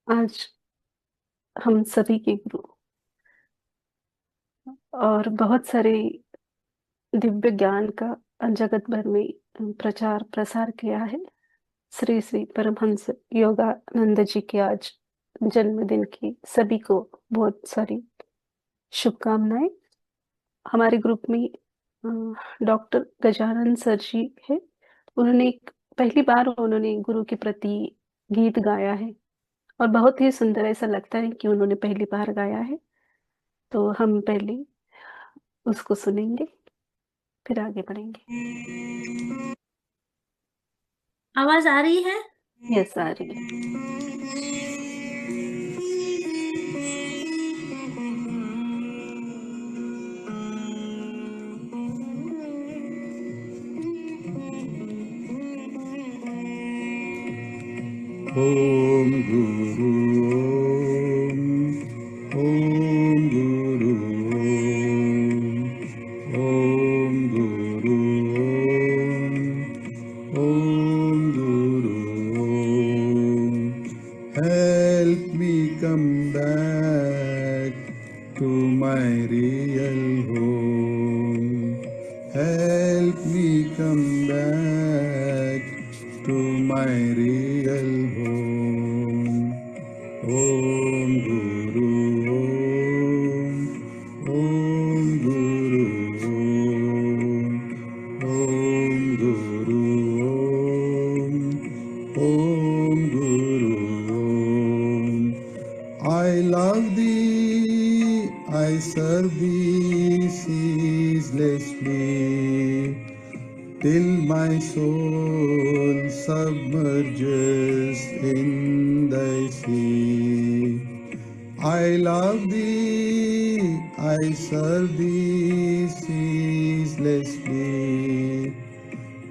आज हम सभी के गुरु और बहुत सारे दिव्य ज्ञान का जगत भर में प्रचार प्रसार किया है। श्री श्री परमहंस योगानंद जी के आज जन्मदिन की सभी को बहुत सारी शुभकामनाएं। हमारे ग्रुप में डॉक्टर गजानन सर जी है। पहली बार उन्होंने गुरु के प्रति गीत गाया है और बहुत ही सुंदर ऐसा लगता है कि उन्होंने पहली बार गाया है। तो हम पहले उसको सुनेंगे, फिर आगे बढ़ेंगे। आवाज आ रही है। यस, आ रही है। ओम गुरु ओम गुरु ओम गुरु ओम गुरु help me come back to my real home. Help me come back to my real home. Om Guru Om Guru Om Guru Om Guru I love thee, I serve thee ceaselessly, till my soul submerges in thy sea. I love thee, I serve thee ceaselessly,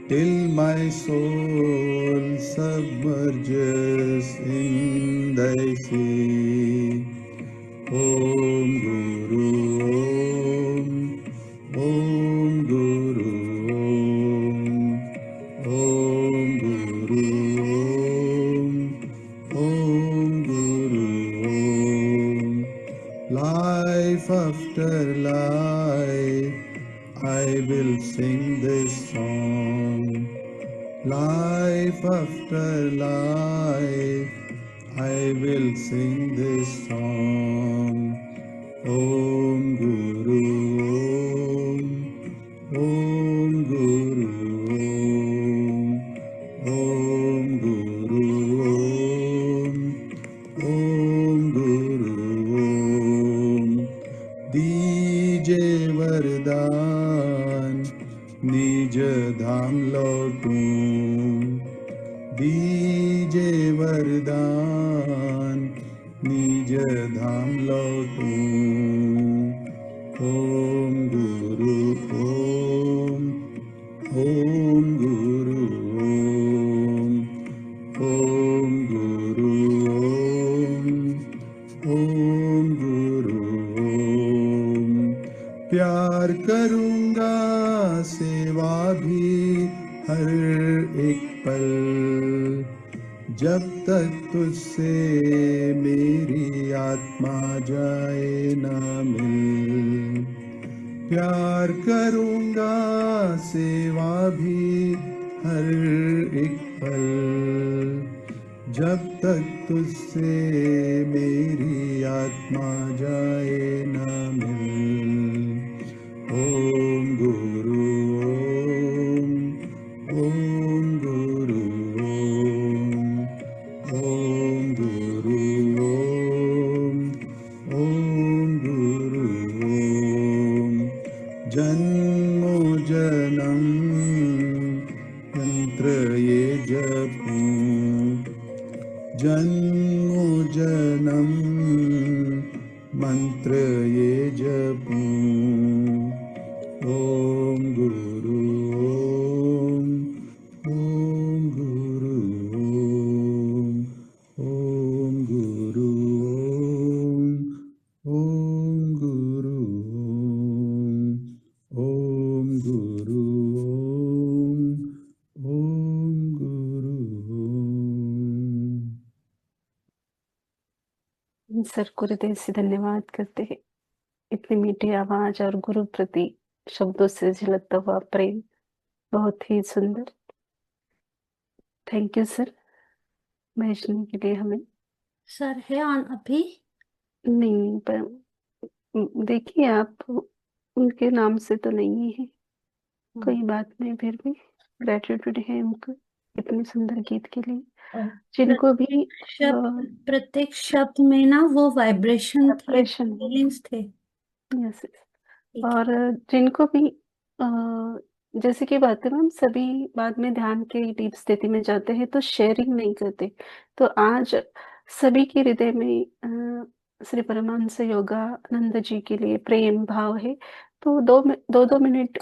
till my soul submerges in thy sea. Om Guru Om Guru Om Guru Om Guru Life after life I will sing this song. Life after life I will sing this song. Om Guru Om Guru Om Guru Om Guru दीजे वरदान निज धाम लौटूं दीजे वरदान निज धाम लौटूं ओम गुरु ओम गुरु ओम गुरु ओम गुरु प्यार करूँगा सेवा भी हर एक पल जब तक तुझसे मेरी आत्मा जाए ना मिल प्यार करूँगा सेवा भी हर एक पल जब तक तुझसे मेरी आत्मा जाए ना मिल ओम गुरु ओम गुरु ओम गुरु ओम गुरु जन्मों जन्म मंत्र ये जपूं जन्मों जन्म मंत्र ये जपूं ओम गुरु ओम गुरु ओम गुरु ओम गुरु ओम गुरु ओम गुरु सर को हृदय से धन्यवाद करते हैं। इतनी मीठी आवाज और गुरु प्रति शब्दों से झलकता हुआ प्रेम बहुत ही सुंदर। थैंक यू सर भेजने के लिए हमें। सर है ऑन अभी? नहीं पर देखिए आप उनके नाम से तो नहीं है। कोई बात नहीं, फिर भी ग्रेटिट्यूड है उनको इतने सुंदर गीत के लिए। और जिनको भी प्रत्येक शब्द में ना वो वाइब्रेशन थी, वाइब्रेशन है। फीलिंग्स थे। यस। ठीक है। और जिनको भी जैसे कि बात करें हम सभी बाद में ध्यान के डीप स्थिति में जाते हैं तो शेयरिंग नहीं करते। तो आज सभी के हृदय में श्री परमांस योगानंद जी के लिए प्रेम भाव है। तो दो मिनट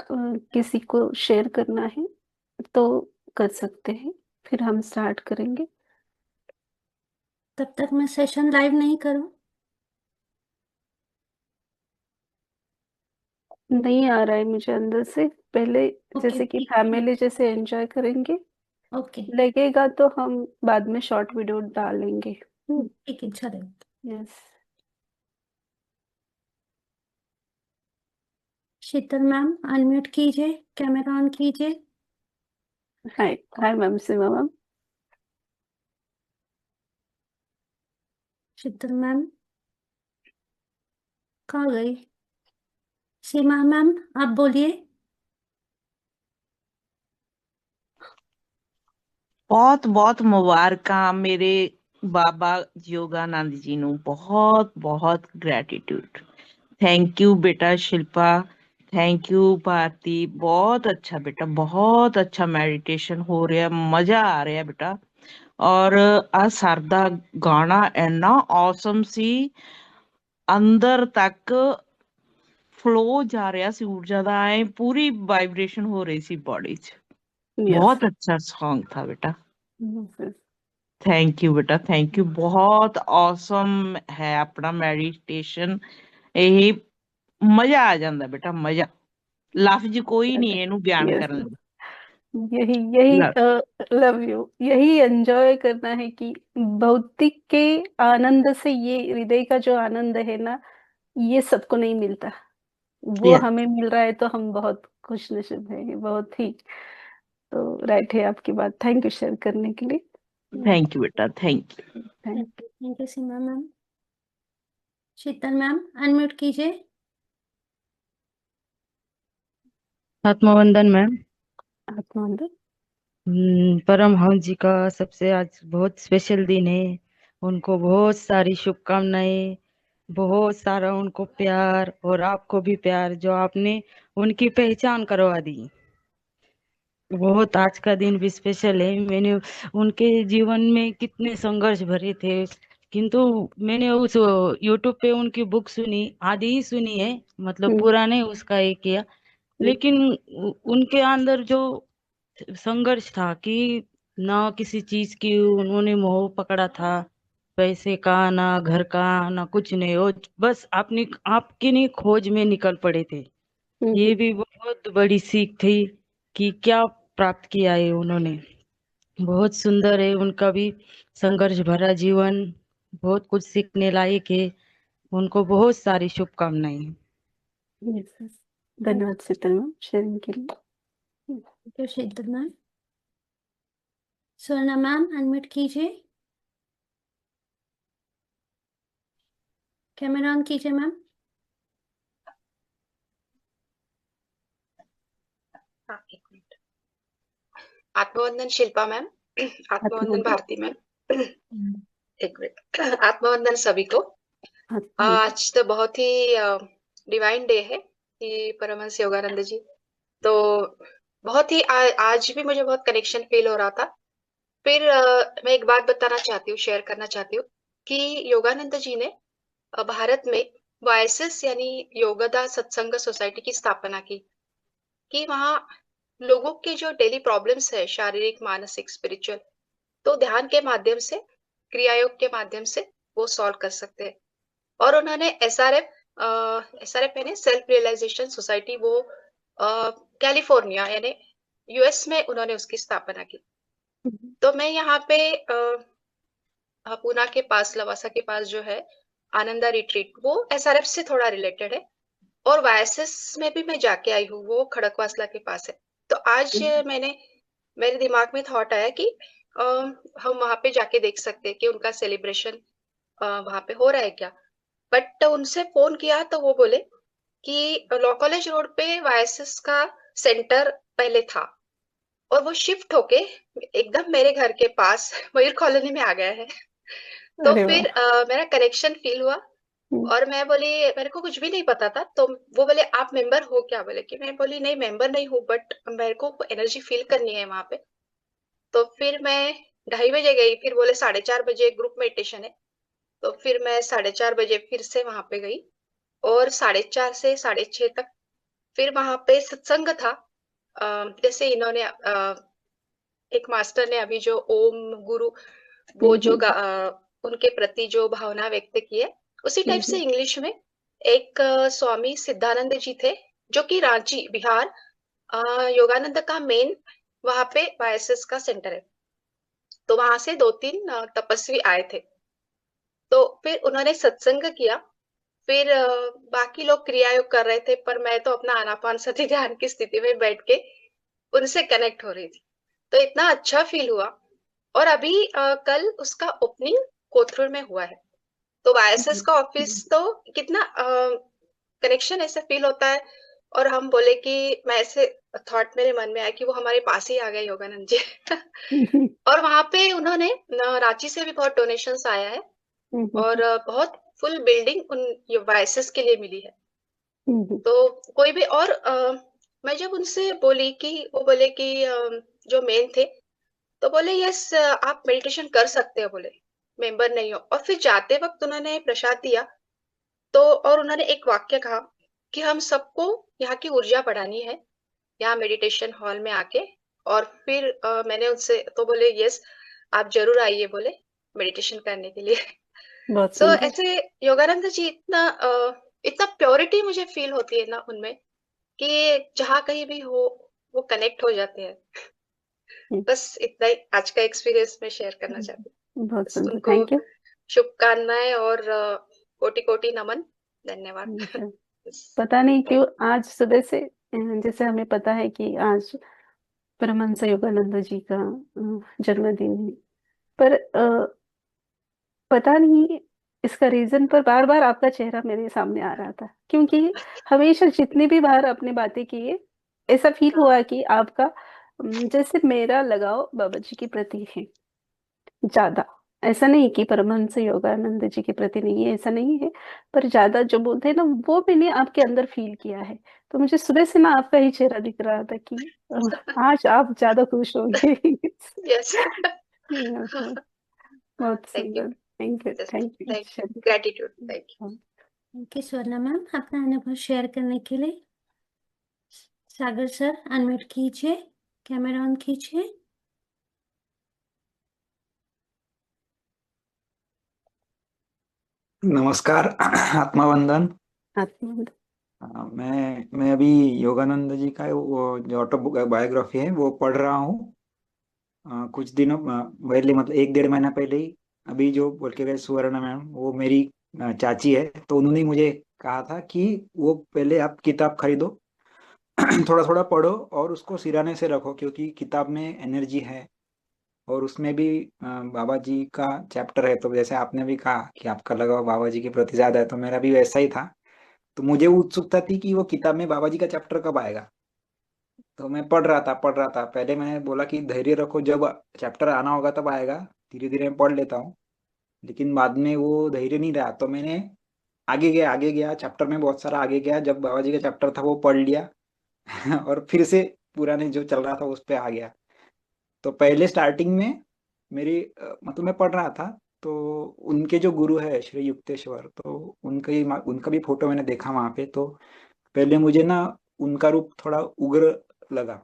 किसी को शेयर करना है तो कर सकते हैं। फिर हम स्टार्ट करेंगे। तब तक मैं सेशन लाइव नहीं करूं? नहीं आ रहा है मुझे अंदर से। पहले ओके जैसे कि ठीक है। फैमिली जैसे एंजॉय करेंगे, ओके लगेगा तो हम बाद में शॉर्ट वीडियो डालेंगे। ठीक है, चलेगा। यस। शीतल मैम अनम्यूट कीजिए, कैमरा ऑन कीजिए। हाय हाय मैम, सीमा मैम। शीतल मैम कहाँ गई? सीमा मैम आप बोलिए। बहुत बहुत मुबारਕਾਂ मेरे बाबा योगानंद जी ਨੂੰ ਬਹੁਤ ਬਹੁਤ ਗ੍ਰੈਟੀਟਿਊਡ। थैंक यू बेटा शिल्पा, थैंक यू भारती। बहुत अच्छा बेटा, बहुत अच्छा ਮੈਡੀਟੇਸ਼ਨ ਹੋ ਰਿਹਾ, ਮਜ਼ਾ ਆ ਰਿਹਾ बेटा। ਔਰ ਆ ਸਰ ਦਾ ਗਾਣਾ ਇੰਨਾ ਔਸਮ ਸੀ, ਅੰਦਰ ਤੱਕ ਫਲੋ ਜਾ ਰਿਹਾ ਸੀ ਊਰਜਾ ਦਾ, ਐ ਪੂਰੀ ਵਾਈਬ੍ਰੇਸ਼ਨ ਹੋ ਰਹੀ ਸੀ बॉडी 'ਚ। यस। बहुत अच्छा सॉन्ग था बेटा। यस। थैंक यू बेटा, थैंक यू। बहुत ऑसम है अपना मेडिटेशन। यही मजा आ जाता बेटा, मजा लफ्ज कोई नहीं ਇਹਨੂੰ ਬਿਆਨ यस। ਕਰਨ ਲਈ। यही यही लव लव यू, यही एंजॉय करना है कि भौतिक के आनंद से ये हृदय का जो आनंद है ना, ये सबको नहीं मिलता। वो यस। हमें मिल रहा है तो हम बहुत खुश नसीब हैं, बहुत ही। तो राइट है आपकी बात। थैंक यू शेयर करने के लिए। थैंक यू बेटा, thank you. Thank thank you Seema ma'am. Sheetal ma'am unmute कीजिए। आत्मवंदन मैम। यू आत्मानंद। परमहंस जी का सबसे आज बहुत स्पेशल दिन है। उनको बहुत सारी शुभकामनाएं, बहुत सारा उनको प्यार, और आपको भी प्यार जो आपने उनकी पहचान करवा दी। बहुत आज का दिन भी स्पेशल है। मैंने उनके जीवन में कितने संघर्ष भरे थे, किंतु मैंने उस यूट्यूब पे उनकी बुक सुनी, आधी ही सुनी है, मतलब पूरा नहीं उसका ये किया। लेकिन उनके अंदर जो संघर्ष था कि ना किसी चीज की उन्होंने मोह पकड़ा था, पैसे का ना घर का ना कुछ नहीं, वो बस अपनी आपकी नहीं खोज में निकल पड़े थे। ये भी बहुत बड़ी सीख थी कि क्या प्राप्त किया है उन्होंने। बहुत सुंदर है उनका भी संघर्ष भरा जीवन, बहुत कुछ सीखने लायक है। उनको बहुत सारी शुभकामनाएं। यस। धन्यवाद शीतल मैम शेयरिंग के लिए। Thank you Sheetal ma'am. Swarna ma'am unmute कीजिए, कैमरा ऑन कीजिए मैम। हाँ, एक मिनट। आत्मवंदन शिल्पा मैम, आत्मवंदन भारती मैम। एक मिनट। आत्मवंदन सभी को। आज तो बहुत ही डिवाइन डे है कि परमहंस योगानंद जी, तो बहुत ही आज भी मुझे बहुत कनेक्शन फील हो रहा था। फिर मैं एक बात बताना चाहती हूँ, शेयर करना चाहती हूँ कि योगानंद जी ने भारत में वायसेस यानी योगदा सत्संग सोसाइटी की स्थापना की, कि वहाँ लोगों के जो डेली प्रॉब्लम्स है, शारीरिक मानसिक स्पिरिचुअल, तो ध्यान के माध्यम से, क्रिया योग के माध्यम से वो सॉल्व कर सकते हैं। और उन्होंने एसआरएफ यानी सेल्फ रियलाइजेशन सोसाइटी, वो कैलिफोर्निया यानी यूएस में उन्होंने उसकी स्थापना की। तो मैं यहाँ पे पूना के पास, लवासा के पास जो है आनंदा रिट्रीट, वो एसआरएफ से थोड़ा रिलेटेड है। और वायसेस में भी मैं जाके आई हूँ, वो खड़कवासला के पास है। तो आज मेरे दिमाग में थॉट आया कि हम वहां पे जाके देख सकते हैं कि उनका सेलिब्रेशन वहां पे हो रहा है क्या। बट उनसे फोन किया तो वो बोले कि लॉ कॉलेज रोड पे वायसेस का सेंटर पहले था और वो शिफ्ट होके एकदम मेरे घर के पास मयूर कॉलोनी में आ गया है। तो अरे फिर वाह। मेरा कनेक्शन फील हुआ और मैं बोली, मेरे को कुछ भी नहीं पता था। तो वो बोले आप मेंबर हो क्या, बोले कि मैं बोली नहीं मेंबर नहीं हूँ, बट मेरे को एनर्जी फील करनी है वहां पे। तो फिर मैं 2:30 बजे गई, फिर बोले 4:30 बजे ग्रुप मेडिटेशन है। तो फिर मैं 4:30 बजे फिर से वहां पे गई और 4:30 से 6:30 तक फिर वहां पे सत्संग था। जैसे इन्होंने एक मास्टर ने अभी जो ओम गुरु वो जो उनके प्रति जो भावना व्यक्त की है, उसी टाइप से इंग्लिश में एक स्वामी सिद्धानंद जी थे, जो कि रांची बिहार योगानंद का मेन वहां पे वायसेस का सेंटर है। तो वहां से 2-3 तपस्वी आए थे। तो फिर उन्होंने सत्संग किया। फिर बाकी लोग क्रिया योग कर रहे थे, पर मैं तो अपना आनापान सती ध्यान की स्थिति में बैठ के उनसे कनेक्ट हो रही थी। तो इतना अच्छा फील हुआ। और अभी कल उसका ओपनिंग कोथरूड में हुआ है। तो वायसेस का ऑफिस तो कितना कनेक्शन ऐसे फील होता है। और हम बोले कि मैं ऐसे थॉट मेरे मन में आया कि वो हमारे पास ही आ गए योगानंद जी। और वहां पे उन्होंने रांची से भी बहुत डोनेशंस आया है और बहुत फुल बिल्डिंग उन वायसेस के लिए मिली है। तो कोई भी और मैं जब उनसे बोली कि वो बोले कि जो मेन थे, तो बोले यस आप मेडिटेशन कर सकते हो, बोले मेंबर नहीं हो। और फिर जाते वक्त उन्होंने प्रसाद दिया। तो और उन्होंने एक वाक्य कहा कि हम सबको यहाँ की ऊर्जा बढ़ानी है, यहाँ मेडिटेशन हॉल में आके। और फिर मैंने उनसे तो बोले यस आप जरूर आइए, बोले मेडिटेशन करने के लिए। बहुत तो सुंदर। ऐसे योगानंद जी इतना प्योरिटी मुझे फील होती है ना उनमें, कि जहाँ कहीं भी हो वो कनेक्ट हो जाते हैं। बस इतना ही आज का एक्सपीरियंस मैं शेयर करना चाहती हूँ। बहुत बस सुंदर, उनको थैंक यू। शुभकामनाएं और कोटि कोटि नमन, धन्यवाद। पता नहीं क्यों आज सुबह से जैसे हमें पता है कि आज परमहंस योगानंद जी का जन्मदिन है, पर पता नहीं इसका रीजन, पर बार बार आपका चेहरा मेरे सामने आ रहा था, क्योंकि हमेशा जितनी भी बार आपने बातें की है, ऐसा फील हुआ कि आपका जैसे मेरा लगाव बाबा जी के प्रति है ज्यादा। ऐसा नहीं कि परमहंस योगानंद जी के प्रति नहीं है, ऐसा नहीं है, पर ज्यादा जो बोलते हैं ना, वो मैंने आपके अंदर फील किया है। तो मुझे सुबह से ना आपका ही चेहरा दिख रहा था कि आज आप ज्यादा खुश होंगे। यस। बहुत थैंक यू, सुंदर, thank you, thank you. Thank you, gratitude, thank you. Thank you Swarna ma'am, अपना अनुभव शेयर करने के लिए। सागर सर अनम्यूट कीजिए, कैमरा ऑन कीजिए। नमस्कार। आत्मवंदन। आत्मा। मैं अभी योगानंद जी का वो जो ऑटोबायोग्राफी है वो पढ़ रहा हूँ। कुछ दिनों पहले, मतलब 1-1.5 महीना पहले ही, अभी जो बोल के गए सुवर्ण मैम, वो मेरी चाची है। तो उन्होंने मुझे कहा था कि वो पहले आप किताब खरीदो, थोड़ा थोड़ा पढ़ो और उसको सिराने से रखो, क्योंकि किताब में एनर्जी है। और उसमें भी बाबा जी का चैप्टर है। तो जैसे आपने भी कहा कि आपका लगाव बाबा जी के प्रति ज्यादा है, तो मेरा भी वैसा ही था। तो मुझे उत्सुकता थी कि वो किताब में बाबा जी का चैप्टर कब आएगा। तो मैं पढ़ रहा था। पहले मैंने बोला कि धैर्य रखो, जब चैप्टर आना होगा तब आएगा, धीरे धीरे मैं पढ़ लेता हूँ। लेकिन बाद में वो धैर्य नहीं रहा, तो मैंने आगे गया चैप्टर में, बहुत सारा आगे गया। जब बाबा जी का चैप्टर था वो पढ़ लिया। और फिर से पुराने जो चल रहा था उस पे आ गया। तो पहले स्टार्टिंग में मेरी मतलब मैं पढ़ रहा था, तो उनके जो गुरु है श्री युक्तेश्वर, तो उनका भी फोटो मैंने देखा वहां पे। तो पहले मुझे ना उनका रूप थोड़ा उग्र लगा,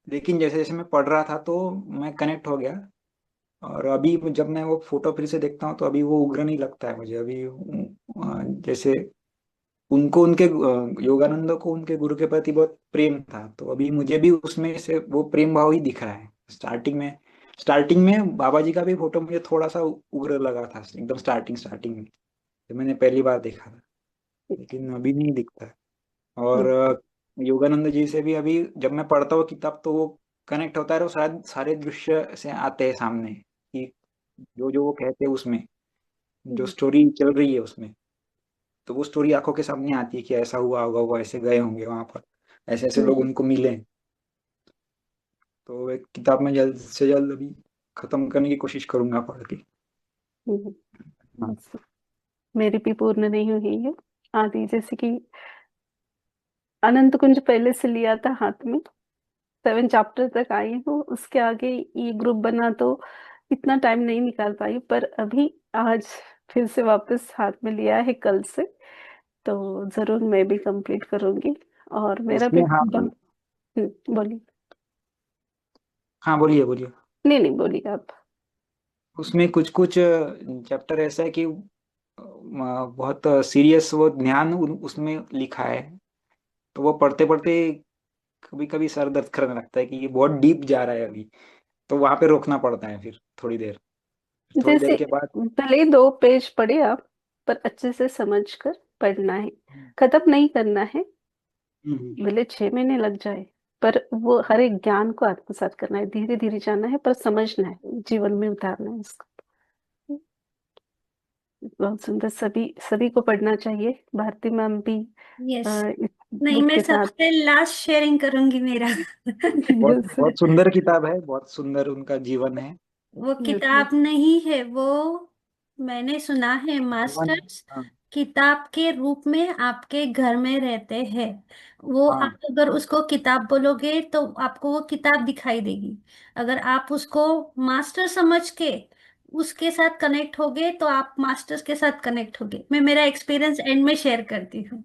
लेकिन जैसे जैसे मैं पढ़ रहा था तो मैं कनेक्ट हो गया। और अभी जब मैं वो फोटो फिर से देखता हूँ तो अभी वो उग्र नहीं लगता है मुझे। अभी जैसे उनको योगानंद को उनके गुरु के प्रति बहुत प्रेम था, तो अभी मुझे भी उसमें से वो प्रेम भाव ही दिख रहा है। स्टार्टिंग में स्टार्टिंग में बाबा जी का भी फोटो मुझे थोड़ा सा उग्र लगा था, एकदम स्टार्टिंग में जब मैंने पहली बार देखा था, लेकिन अभी नहीं दिखता है। और योगानंद जी से भी अभी जब मैं पढ़ता हूँ किताब तो वो कनेक्ट होता है, तो शायद सारे दृश्य से आते हैं सामने कि जो जो वो कहते हैं उसमें, जो स्टोरी चल रही है उसमें, तो वो स्टोरी आंखों के सामने आती है कि ऐसा हुआ होगा, वो ऐसे गए होंगे वहां पर, ऐसे ऐसे लोग उनको मिले। तो एक किताब में जल्द से जल्द अभी खत्म करने की कोशिश करूंगा पढ़ के। हाँ। बस मेरी भी पूर्ण नहीं हुई है आदि, जैसे कि अनंत कुंज पहले से लिया था हाथ में, 7 चैप्टर तक आई हूँ, उसके आगे ये ग्रुप बना तो इतना टाइम नहीं निकाल पाई, पर अभी आज फिर से वापस हाथ में लिया है कल से, तो जरूर मैं भी कंप्लीट करूंगी। और मेरा भी उसमें हाँ, बोलिए। हाँ बोलिए बोलिए। नहीं नहीं, बोलिए आप। उसमें कुछ कुछ चैप्टर ऐसा है कि बहुत सीरियस वो ज्ञान उसमें लिखा है, तो वो पढ़ते पढ़ते कभी कभी सर दर्द करने लगता है कि ये बहुत डीप जा रहा है अभी, तो वहां पे रोकना पड़ता है फिर थोड़ी देर जैसे के बाद। भले ही 2 पेज पढ़े आप, पर अच्छे से समझ कर पढ़ना है, खत्म नहीं करना है। हम्म। भले 6 महीने लग जाए, पर वो हर एक ज्ञान को आत्मसात करना है, धीरे धीरे जाना है, पर समझना है, जीवन में उतारना है इसको। बहुत सुंदर, सभी सभी को पढ़ना चाहिए। भारती मैम भी यस। इस नहीं, बुक मैं के साथ सबसे लास्ट शेयरिंग करूंगी मेरा। बहुत यस बहुत सुंदर किताब है, बहुत सुंदर उनका जीवन है। वो यस किताब नहीं है, वो मैंने सुना है जीवन है। मास्टर्स हाँ किताब के रूप में आपके घर में रहते हैं। वो हाँ आप अगर उसको किताब बोलोगे तो आपको वो किताब दिखाई देगी। अगर आप उसको मास्टर समझ के उसके साथ कनेक्ट होगे तो आप मास्टर्स के साथ कनेक्ट होगे। मैं मेरा एक्सपीरियंस एंड में शेयर करती हूँ।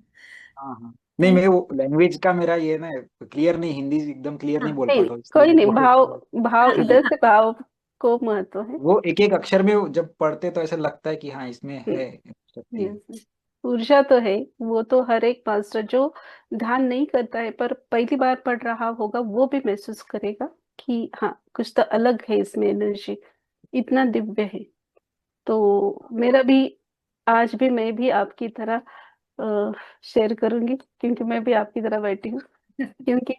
हाँ हाँ। नहीं, मैं वो लैंग्वेज का मेरा ये ना क्लियर नहीं, हिंदी एकदम क्लियर हाँ। नहीं बोल नहीं नहीं, पाता हूँ, इसलिए कोई नहीं, वो भाव भाव इधर से भाव को महत्व है। वो एक एक अक्षर में जब पढ़ते तो ऐसा लगता है कि हाँ इसमें है शक्ति। यस, ऊर्जा तो है। वो तो हर एक मास्टर जो ध्यान नहीं करता है पर पहली बार पढ़ रहा होगा, वो भी महसूस करेगा कि हाँ, कुछ तो अलग है इसमें, एनर्जी इतना दिव्य है। तो मेरा भी आज भी मैं भी आपकी तरह शेयर करूंगी, क्योंकि मैं भी आपकी तरह बैठी हूँ। क्योंकि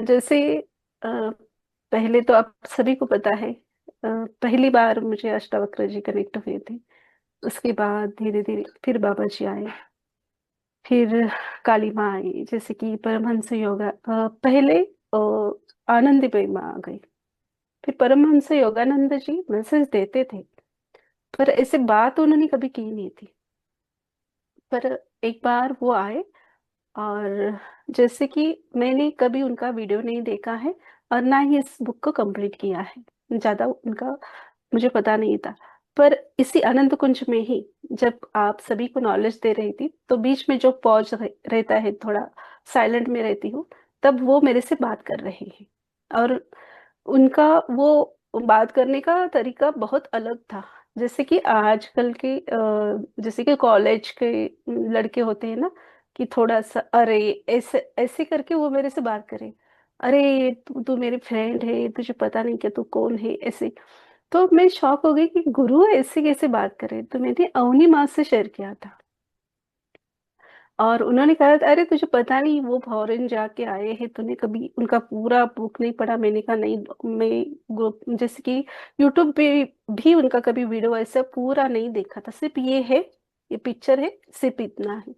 जैसे पहले तो आप सभी को पता है, पहली बार मुझे अष्टावक्र जी कनेक्ट हुए थे, उसके बाद धीरे धीरे फिर बाबा जी आए, फिर काली माँ आई, जैसे कि परमहंस योगा पहले आनंदीबाई माँ आ गई, फिर परमहंस योगानंद जी मैसेज देते थे, पर ऐसे बात उन्होंने कभी की नहीं थी। पर एक बार वो आए, और जैसे कि मैंने कभी उनका वीडियो नहीं देखा है, और ना ही इस बुक को कंप्लीट किया है, ज्यादा उनका मुझे पता नहीं था। पर इसी अनंत कुंज में ही जब आप सभी को नॉलेज दे रही थी, तो बीच में जो पॉज रहता है, थोड़ा साइलेंट में रहती हूँ, तब वो मेरे से बात कर रहे हैं। और उनका वो बात करने का तरीका बहुत अलग था। जैसे कि आजकल के जैसे कि कॉलेज के लड़के होते हैं ना, कि थोड़ा सा अरे, ऐसे ऐसे करके वो मेरे से बात करे, अरे तू तू मेरी फ्रेंड है, तुझे पता नहीं क्या, तू कौन है, ऐसे। तो मैं शॉक हो गई कि गुरु ऐसे कैसे बात करे। तो मैंने अवनी माँ से शेयर किया था, और उन्होंने कहा था, अरे तुझे पता नहीं, वो फॉरेन जाके आए हैं, तूने कभी उनका पूरा बुक नहीं पढ़ा। मैंने कहा नहीं, मैं ग्रुप जैसे कि यूट्यूब पे भी उनका कभी वीडियो ऐसा पूरा नहीं देखा था, सिर्फ ये है, ये पिक्चर है, सिर्फ इतना है।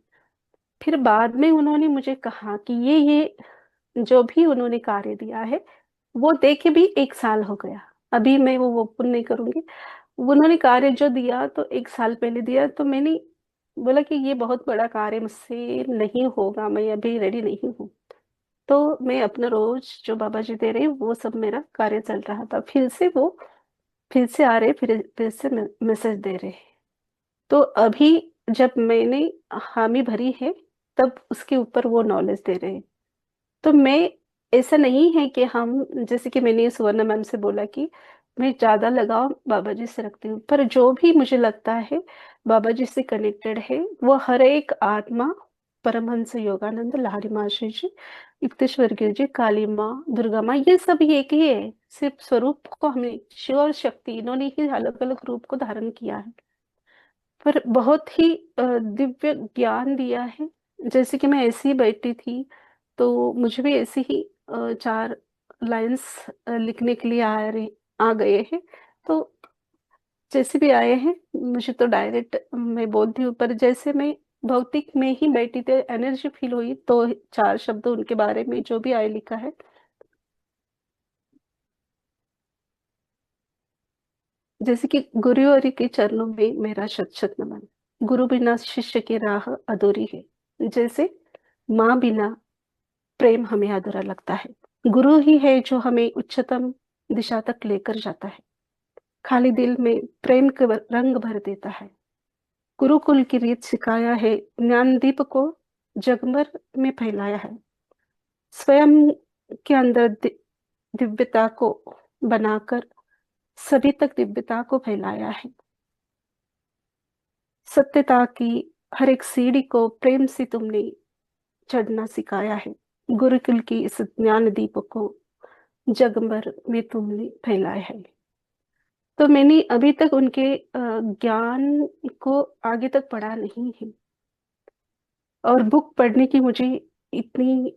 फिर बाद में उन्होंने मुझे कहा कि ये जो भी उन्होंने कार्य दिया है, वो देखे भी 1 साल हो गया। अभी मैं वो ओपन नहीं करूंगी। उन्होंने कार्य जो दिया तो 1 साल पहले दिया, तो मैंने बोला कि ये बहुत बड़ा कार्य मुझसे नहीं होगा, मैं अभी रेडी नहीं हूँ। तो मैं अपना रोज जो बाबा जी दे रहे, वो सब मेरा कार्य चल रहा था। फिर से वो फिर से आ रहे, फिर से मैसेज दे रहे। तो अभी जब मैंने हामी भरी है, तब उसके ऊपर वो नॉलेज दे रहे हैं। तो मैं, ऐसा नहीं है कि हम, जैसे कि मैंने सुवर्णा मैम से बोला कि मैं ज्यादा लगाव बाबा जी से रखती हूँ, पर जो भी मुझे लगता है बाबा जी से कनेक्टेड है, वो हर एक आत्मा, परमहंस योगानंद लाहिड़ी महाशय जी, युक्तेश्वर गिरी जी, काली माँ, दुर्गा माँ, ये सब एक ही है। सिर्फ स्वरूप को हमें शिव और शक्ति इन्होंने ही अलग अलग रूप को धारण किया है, पर बहुत ही दिव्य ज्ञान दिया है। जैसे कि मैं ऐसी ही बैठी थी तो मुझे भी ऐसे ही 4 लाइंस लिखने के लिए आ गए हैं। तो जैसे भी आए हैं मुझे तो डायरेक्ट मैं बोलती हूँ, पर जैसे मैं भौतिक में ही बैठी थी एनर्जी फील हुई तो 4 शब्द उनके बारे में जो भी आए लिखा है। जैसे कि गुरु हरि के चरणों में मेरा शत शत नमन। गुरु बिना शिष्य की राह अधूरी है। जैसे माँ बिना प्रेम हमें अधूरा लगता है, गुरु ही है जो हमें उच्चतम दिशा तक लेकर जाता है, खाली दिल में प्रेम के रंग भर देता है। गुरुकुल की रीत सिखाया है, ज्ञान दीप को जगभर में फैलाया है, स्वयं के अंदर दिव्यता को बनाकर सभी तक दिव्यता को फैलाया है। सत्यता की हर एक सीढ़ी को प्रेम से तुमने चढ़ना सिखाया है। गुरुकुल की इस ज्ञान दीप को जगभर में तुमने फैलाया है। तो मैंने अभी तक उनके ज्ञान को आगे तक पढ़ा नहीं है, और बुक पढ़ने की मुझे इतनी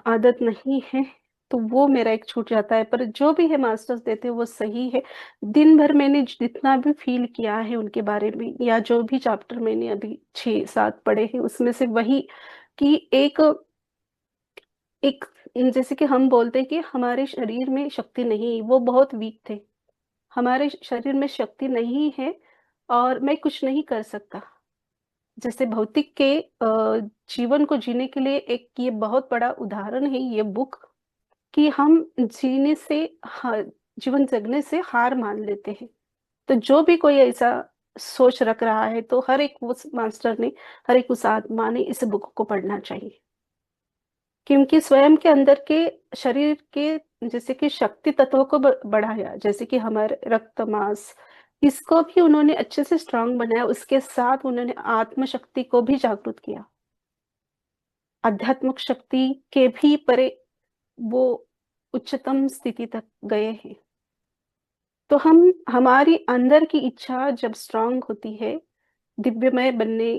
आदत नहीं है, तो वो मेरा एक छूट जाता है। पर जो भी है मास्टर्स देते हैं वो सही है। दिन भर मैंने जितना भी फील किया है उनके बारे में, या जो भी चैप्टर मैंने अभी 6-7 पढ़े हैं, उसमें से वही कि एक एक जैसे कि हम बोलते हैं कि हमारे शरीर में शक्ति नहीं, वो बहुत वीक थे। हमारे शरीर में शक्ति नहीं है और मैं कुछ नहीं कर सकता। जैसे भौतिक के जीवन को जीने के लिए एक ये बहुत बड़ा उदाहरण है ये बुक, कि हम जीने से जीवन जगने से हार मान लेते हैं। तो जो भी कोई ऐसा सोच रख रहा है तो हर एक उस मास्टर ने, हर एक उस आत्मा ने इस बुक को पढ़ना चाहिए, क्योंकि स्वयं के अंदर के शरीर के जैसे कि शक्ति तत्वों को बढ़ाया, जैसे कि हमारे रक्त मांस, इसको भी उन्होंने अच्छे से स्ट्रांग बनाया। उसके साथ उन्होंने आत्म शक्ति को भी जागृत किया, आध्यात्मिक शक्ति के भी परे वो उच्चतम स्थिति तक गए हैं। तो हम हमारी अंदर की इच्छा जब स्ट्रांग होती है, दिव्यमय बनने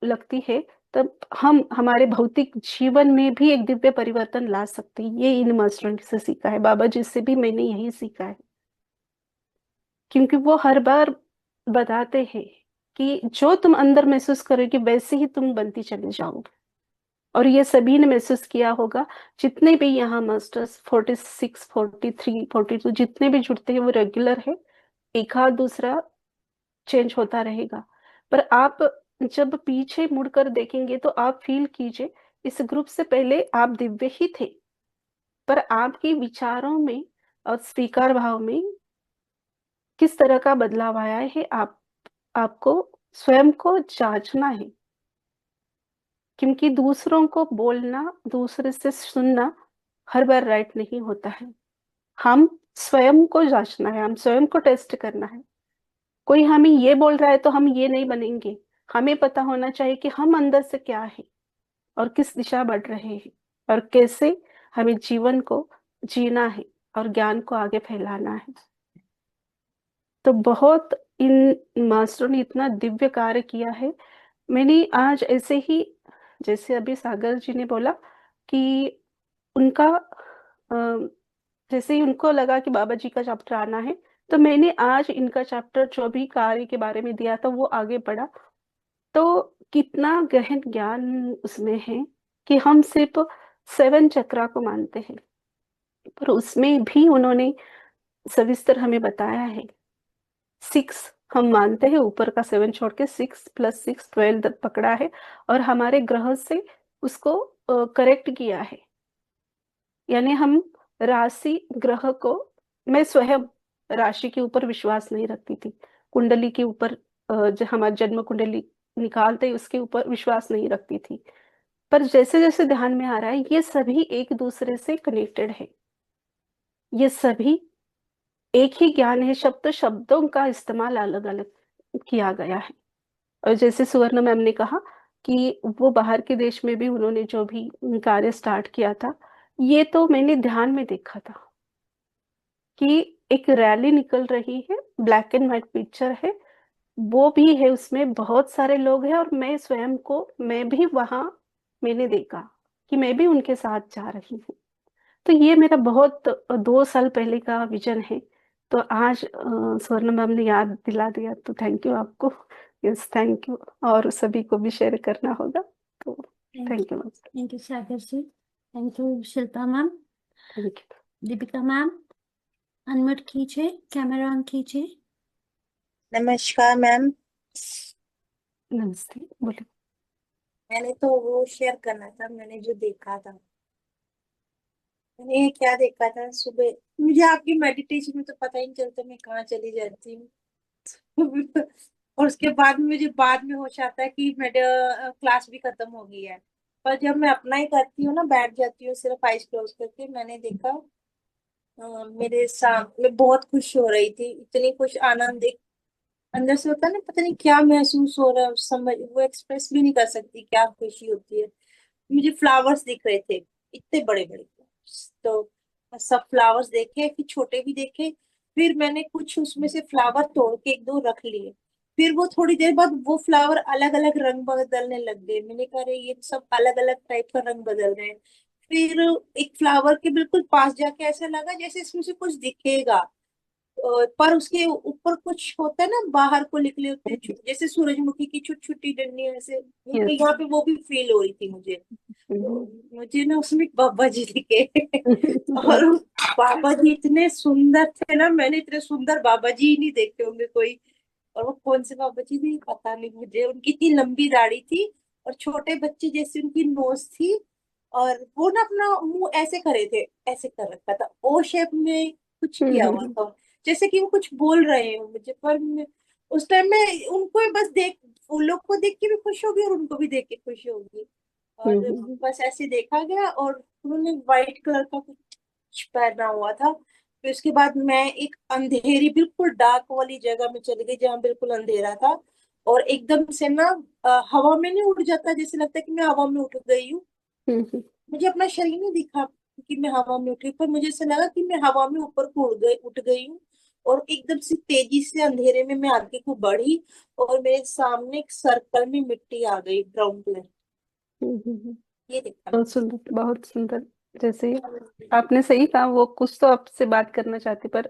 लगती है, तब हम हमारे भौतिक जीवन में भी एक दिव्य परिवर्तन ला सकते हैं। ये इन मास्टरों से सीखा है, बाबा जी से भी मैंने यही सीखा है, क्योंकि वो हर बार बताते हैं कि जो तुम अंदर महसूस करोगे वैसे ही तुम बनती चले जाओगे। और ये सभी ने महसूस किया होगा, जितने भी यहाँ मास्टर्स 46, 43, 42 जितने भी जुड़ते हैं वो रेगुलर है। एक आध दूसरा चेंज होता रहेगा, पर आप जब पीछे मुड़कर देखेंगे तो आप फील कीजिए, इस ग्रुप से पहले आप दिव्य ही थे, पर आपके विचारों में और स्वीकार भाव में किस तरह का बदलाव आया है, आपको स्वयं को जांचना है। क्योंकि दूसरों को बोलना, दूसरे से सुनना हर बार राइट नहीं होता है। हम स्वयं को जांचना है, हम स्वयं को टेस्ट करना है। कोई हमें ये बोल रहा है तो हम ये नहीं बनेंगे। हमें पता होना चाहिए कि हम अंदर से क्या है और किस दिशा बढ़ रहे हैं, और कैसे हमें जीवन को जीना है और ज्ञान को आगे फैलाना है। तो बहुत इन मास्टरों ने इतना दिव्य कार्य किया है। मैंने आज ऐसे ही, जैसे अभी सागर जी ने बोला कि उनका जैसे ही उनको लगा कि बाबा जी का चैप्टर आना है, तो मैंने आज इनका चैप्टर जो भी कार्य के बारे में दिया था वो आगे पढ़ा। तो कितना गहन ज्ञान उसमें है कि हम सिर्फ 7 चक्रा को मानते हैं, पर उसमें भी उन्होंने सविस्तर हमें बताया है। 6 हम मानते हैं, ऊपर का 7 छोड़ के 6 + 6 12 पकड़ा है, और हमारे ग्रह से उसको करेक्ट किया है। यानी हम राशि ग्रह को, मैं स्वयं राशि के ऊपर विश्वास नहीं रखती थी, कुंडली के ऊपर जो हमारा जन्म कुंडली निकालते उसके ऊपर विश्वास नहीं रखती थी। पर जैसे जैसे ध्यान में आ रहा है ये सभी एक दूसरे से कनेक्टेड है, ये सभी एक ही ज्ञान है। शब्दों का इस्तेमाल अलग अलग किया गया है। और जैसे सुवर्ण मैम ने कहा कि वो बाहर के देश में भी उन्होंने जो भी कार्य स्टार्ट किया था, ये तो मैंने ध्यान में देखा था कि एक रैली निकल रही है, ब्लैक एंड व्हाइट पिक्चर है, वो भी है, उसमें बहुत सारे लोग हैं और मैं भी वहां मैंने देखा कि मैं भी उनके साथ जा रही हूँ। तो ये मेरा बहुत 2 साल पहले का विजन है। तो आज स्वर्ण मैम ने याद दिला दिया, तो थैंक यू आपको। Yes, thank you. और सभी को भी शेयर करना होगा, तो thank you ma'am. Thank you Sagar ji, thank you Shilpa ma'am. Thank you. Deepika ma'am unmute कीजिए, कैमरा ऑन कीजिए। नमस्कार मैम। नमस्ते, बोलिए। मैंने तो वो शेयर करना था, मैंने जो देखा था। मैंने क्या देखा था सुबह, मुझे आपकी मेडिटेशन में तो पता ही नहीं चलता मैं कहाँ चली जाती हूँ। और उसके बाद में मुझे बाद में होश आता है कि मेरे क्लास भी खत्म हो गई है। पर जब मैं अपना ही करती हूँ ना, बैठ जाती हूँ सिर्फ आइज क्लोज करके, मैंने देखा मेरे सामने बहुत खुश हो रही थी, इतनी खुश, आनंद एक अंदर से होता है ना, पता नहीं क्या महसूस हो रहा है, समझ वो एक्सप्रेस भी नहीं कर सकती क्या खुशी होती है। मुझे फ्लावर्स दिख रहे थे, इतने बड़े बड़े flowers। तो सब फ्लावर्स देखे, फिर छोटे भी देखे, फिर मैंने कुछ उसमें से फ्लावर तोड़ के एक दो रख लिए। फिर वो थोड़ी देर बाद वो फ्लावर अलग अलग रंग बदलने लग गए, मैंने कहा अरे ये सब अलग अलग टाइप का रंग बदल रहे हैं। फिर एक फ्लावर के बिल्कुल पास जाके ऐसा लगा जैसे इसमें से कुछ दिखेगा, पर उसके ऊपर कुछ होता है ना, बाहर को निकले होते हैं जैसे सूरजमुखी की छोटी छोटी डंडी ऐसे, यस। यहाँ पे वो भी फील हो रही थी मुझे। तो मुझे ना उसमें बाबा जी दिखे। और बाबा जी इतने सुंदर थे ना, मैंने इतने सुंदर बाबा जी ही नहीं देखे होंगे कोई। और वो कौन से बाबा जी थे पता नहीं मुझे, उनकी इतनी लंबी दाढ़ी थी और छोटे बच्चे जैसी उनकी नोज थी। और वो ना अपना मुंह ऐसे करे थे, ऐसे कर रखा था ओ शेप में, कुछ किया हुआ था, जैसे कि वो कुछ बोल रहे हो मुझे। पर उस टाइम में उनको ही बस देख, उन लोग को देख के भी खुश होगी और उनको भी देख के खुशी होगी। और बस ऐसे देखा गया, और उन्होंने व्हाइट कलर का कुछ पहना हुआ था। फिर उसके बाद मैं एक अंधेरी बिल्कुल डार्क वाली जगह में चली गई जहाँ बिल्कुल अंधेरा था। और एकदम से ना हवा में नहीं उड़ जाता, जैसे लगता है कि मैं हवा में उठ गई हूँ। मुझे अपना शरीर नहीं दिखा कि मैं हवा में उठी, पर मुझे ऐसा लगा कि मैं हवा में ऊपर को उठ गई हूँ। और एकदम से तेजी से अंधेरे में मैं आगे को बढ़ी, और मेरे सामने एक सर्कल में मिट्टी आ गई, ब्राउन कलर। ये देखा बहुत सुंदर, बहुत सुंदर। जैसे आपने सही कहा, वो कुछ तो आपसे बात करना चाहते पर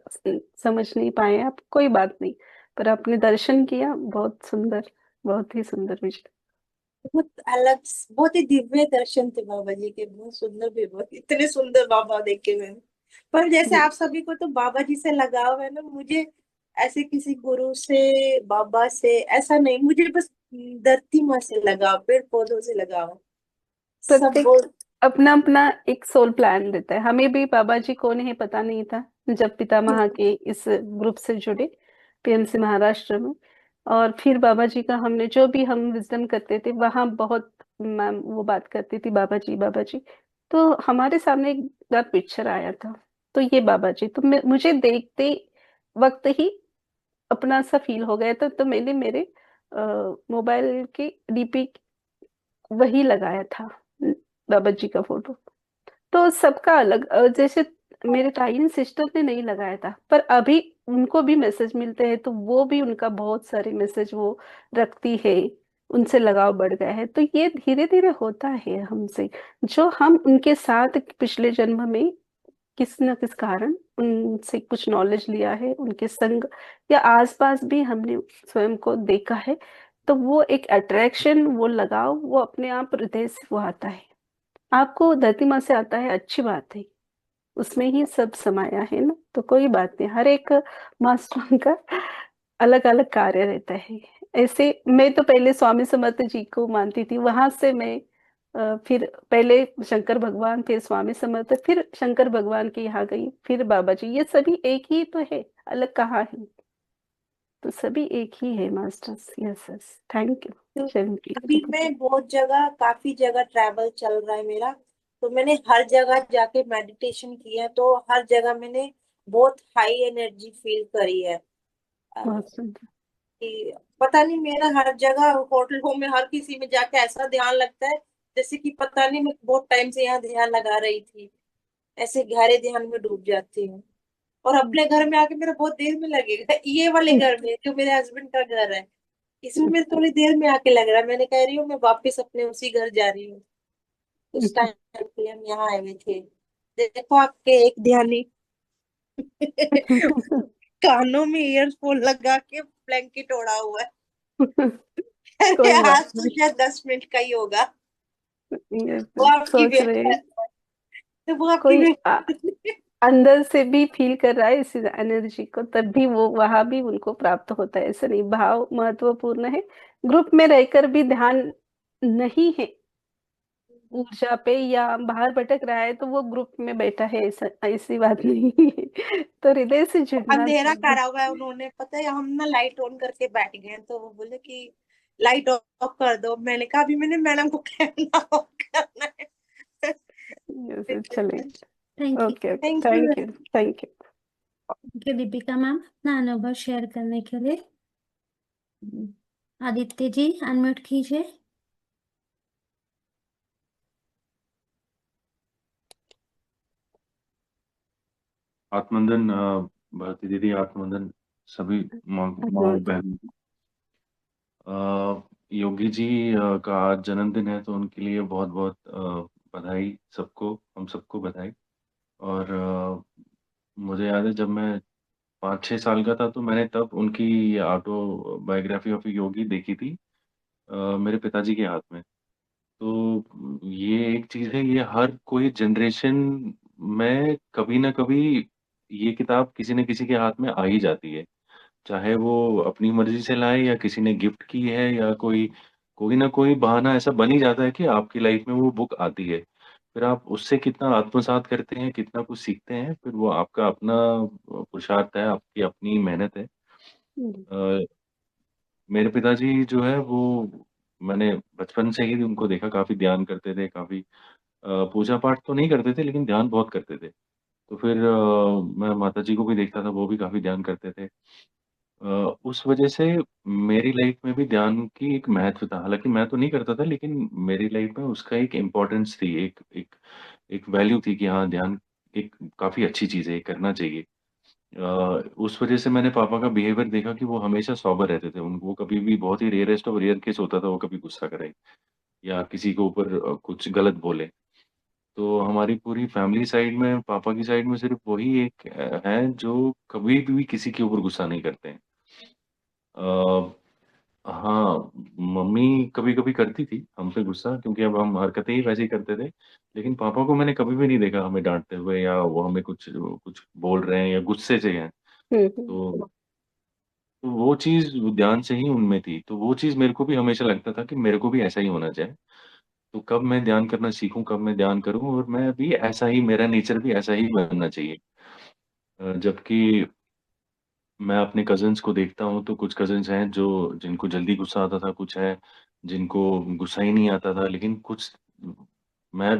समझ नहीं पाए आप, कोई बात नहीं। पर आपने दर्शन किया, बहुत सुंदर, बहुत ही सुंदर विजय। बहुत अलग, बहुत ही दिव्य दर्शन थे बाबा जी के, बहुत सुंदर भी, बहुत इतने सुंदर बाबा देखे मैंने। पर जैसे आप सभी को तो बाबा जी से लगाव है ना, मुझे ऐसे किसी गुरु से, बाबा से ऐसा नहीं, मुझे बस धरती माँ से लगाव, पेड़ पौधों से लगाव, सब प्रत्येक बोल। अपना अपना एक सोल प्लान देता है। हमें भी बाबा जी कौन है पता नहीं था जब पितामह के इस ग्रुप से जुड़े, पीएमसी महाराष्ट्र में। और फिर बाबा जी का हमने जो भी हम विजडम करते थे वहां, बहुत मैम वो बात करती थी बाबा जी बाबा जी। तो हमारे सामने एक बार पिक्चर आया था, तो ये बाबा जी, तो मुझे देखते वक्त ही अपना सा फील हो गया था। तो मैंने मेरे मोबाइल के डीपी वही लगाया था, बाबा जी का फोटो। तो सबका अलग, जैसे मेरे ताई ने, सिस्टर ने नहीं लगाया था, पर अभी उनको भी मैसेज मिलते हैं, तो वो भी उनका बहुत सारे मैसेज वो रखती है, उनसे लगाव बढ़ गया है। तो ये धीरे धीरे होता है हमसे, जो हम उनके साथ पिछले जन्म में किस न किस कारण उनसे कुछ नॉलेज लिया है, उनके संग या आसपास भी हमने स्वयं को देखा है, तो वो एक अट्रैक्शन, वो लगाव, वो अपने आप हृदय से वो आता है। आपको धरती माँ से आता है, अच्छी बात है, उसमें ही सब समाया है ना, तो कोई बात नहीं। हर एक मास्टर का अलग अलग कार्य रहता है। ऐसे मैं तो पहले स्वामी समर्थ जी को मानती थी, वहां से मैं फिर पहले शंकर भगवान, फिर स्वामी समर्थ, फिर शंकर भगवान के यहाँ गई, फिर बाबा जी। ये सभी एक ही तो है, अलग कहाँ है? तो सभी एक ही है मास्टर्स। यस यस, थैंक तो यू। अभी मैं बहुत जगह, काफी जगह ट्रैवल चल रहा है मेरा, तो मैंने हर जगह जाके मेडिटेशन किया, तो हर जगह मैंने बहुत हाई एनर्जी फील करी है। बहुत सुंदर। कि पता नहीं, मेरा हर जगह होटलों में हर किसी में जाके ऐसा ध्यान लगता है जैसे कि पता नहीं मैं बहुत टाइम से यहाँ ध्यान लगा रही थी। ऐसे गहरे ध्यान में डूब जाती हूँ। और अपने घर में आके मेरा बहुत देर में लगेगा, ये वाले घर में जो मेरे हस्बैंड का घर है, इसमें मेरे थोड़ी देर में आके लग रहा है। मैंने कह रही हूँ मैं वापस अपने उसी घर जा रही हूँ। उस टाइम पे हम यहाँ आए हुए थे। देखो आपके एक ध्यानी कानों में ईयरफोन लगा के ब्लैंकेट ओढ़ा हुआ है। कोई बात आज तो नहीं। शायद 10 मिनट का ही होगा। ये वो आपकी सोच वेट रहे कर हैं रहा है। तो वो आपकी कोई वेट अंदर से भी फील कर रहा है इस एनर्जी को, तब भी वो वहां भी उनको प्राप्त होता है। ऐसा नहीं, भाव महत्वपूर्ण है। ग्रुप में रहकर भी ध्यान नहीं है ऊर्जा पे या बाहर भटक रहा है तो वो ग्रुप में बैठा है, ऐसा ऐसी बात नहीं है। तो हृदय से जुड़ना अंधेरा चाहिए। करा हुआ है उन्होंने, पता है हम ना लाइट ऑन करके बैठ गए हैं, तो वो बोले कि लाइट ऑफ कर दो। मैंने कहा अभी मैंने मैडम को कहना ऑफ करना है। ऐसे चलेगा। Thank you. Okay okay, thank you. Thank you thank you. Thank you Deepika ma'am अपना अनुभव शेयर करने के लिए। आदित्य जी अनम्यूट कीजिए। आत्मवंदन भारती दीदी, आत्मवंदन सभी माँ बहन। योगी जी का आज जन्मदिन है, तो उनके लिए बहुत बहुत बधाई सबको, हम सबको बधाई। और मुझे याद है जब मैं 5-6 साल का था, तो मैंने तब उनकी ऑटो बायोग्राफी ऑफ योगी देखी थी मेरे पिताजी के हाथ में। तो ये एक चीज़ है, ये हर कोई जनरेशन में कभी ना कभी ये किताब किसी न किसी के हाथ में आ ही जाती है। चाहे वो अपनी मर्ज़ी से लाए या किसी ने गिफ्ट की है, या कोई ना कोई बहाना ऐसा बन ही जाता है कि आपकी लाइफ़ में वो बुक आती है। फिर आप उससे कितना आत्मसात करते हैं, कितना कुछ सीखते हैं, फिर वो आपका अपना पुरुषार्थ है, आपकी अपनी मेहनत है। अ, मेरे पिताजी जो है वो, मैंने बचपन से ही उनको देखा, काफ़ी ध्यान करते थे, काफ़ी पूजा-पाठ तो नहीं करते थे, लेकिन ध्यान बहुत करते थे। तो फिर मैं माताजी को भी देखता था, वो भी काफ़ी ध्यान करते थे। उस वजह से मेरी लाइफ में भी ध्यान की एक महत्व था। हालाँकि मैं तो नहीं करता था, लेकिन मेरी लाइफ में उसका एक इम्पोर्टेंस थी, एक एक एक वैल्यू थी कि हाँ, ध्यान एक काफ़ी अच्छी चीज़ है, ये करना चाहिए। उस वजह से मैंने पापा का बिहेवियर देखा कि वो हमेशा सोबर रहते थे। उन वो कभी भी, बहुत ही रेयरेस्ट ऑफ रेयर केस होता था, वो कभी गुस्सा करें या किसी के ऊपर कुछ गलत बोले। तो हमारी पूरी फैमिली साइड में, पापा की साइड में सिर्फ़ वही एक हैं जो कभी भी किसी के ऊपर गुस्सा नहीं करते हैं। अ, हाँ, मम्मी कभी-कभी करती थी हम पे गुस्सा, क्योंकि अब हम हरकतें ही वैसी ही करते थे। लेकिन पापा को मैंने कभी भी नहीं देखा हमें डाँटते हुए, या वो हमें कुछ कुछ बोल रहे हैं या गुस्से से हैं। हम्म। तो वो चीज़ ध्यान से ही उनमें थी। तो वो चीज़ मेरे को भी हमेशा लगता था कि मेरे को भी ऐसा ही होना चाहिए। तो कब मैं ध्यान करना सीखूँ, कब मैं ध्यान करूँ, और मैं भी ऐसा ही, मेरा नेचर भी ऐसा ही बनना चाहिए। जबकि मैं अपने कज़िन्स को देखता हूँ, तो कुछ कज़िन्स हैं जो जिनको जल्दी गुस्सा आता था, कुछ हैं जिनको गुस्सा ही नहीं आता था। लेकिन कुछ, मैं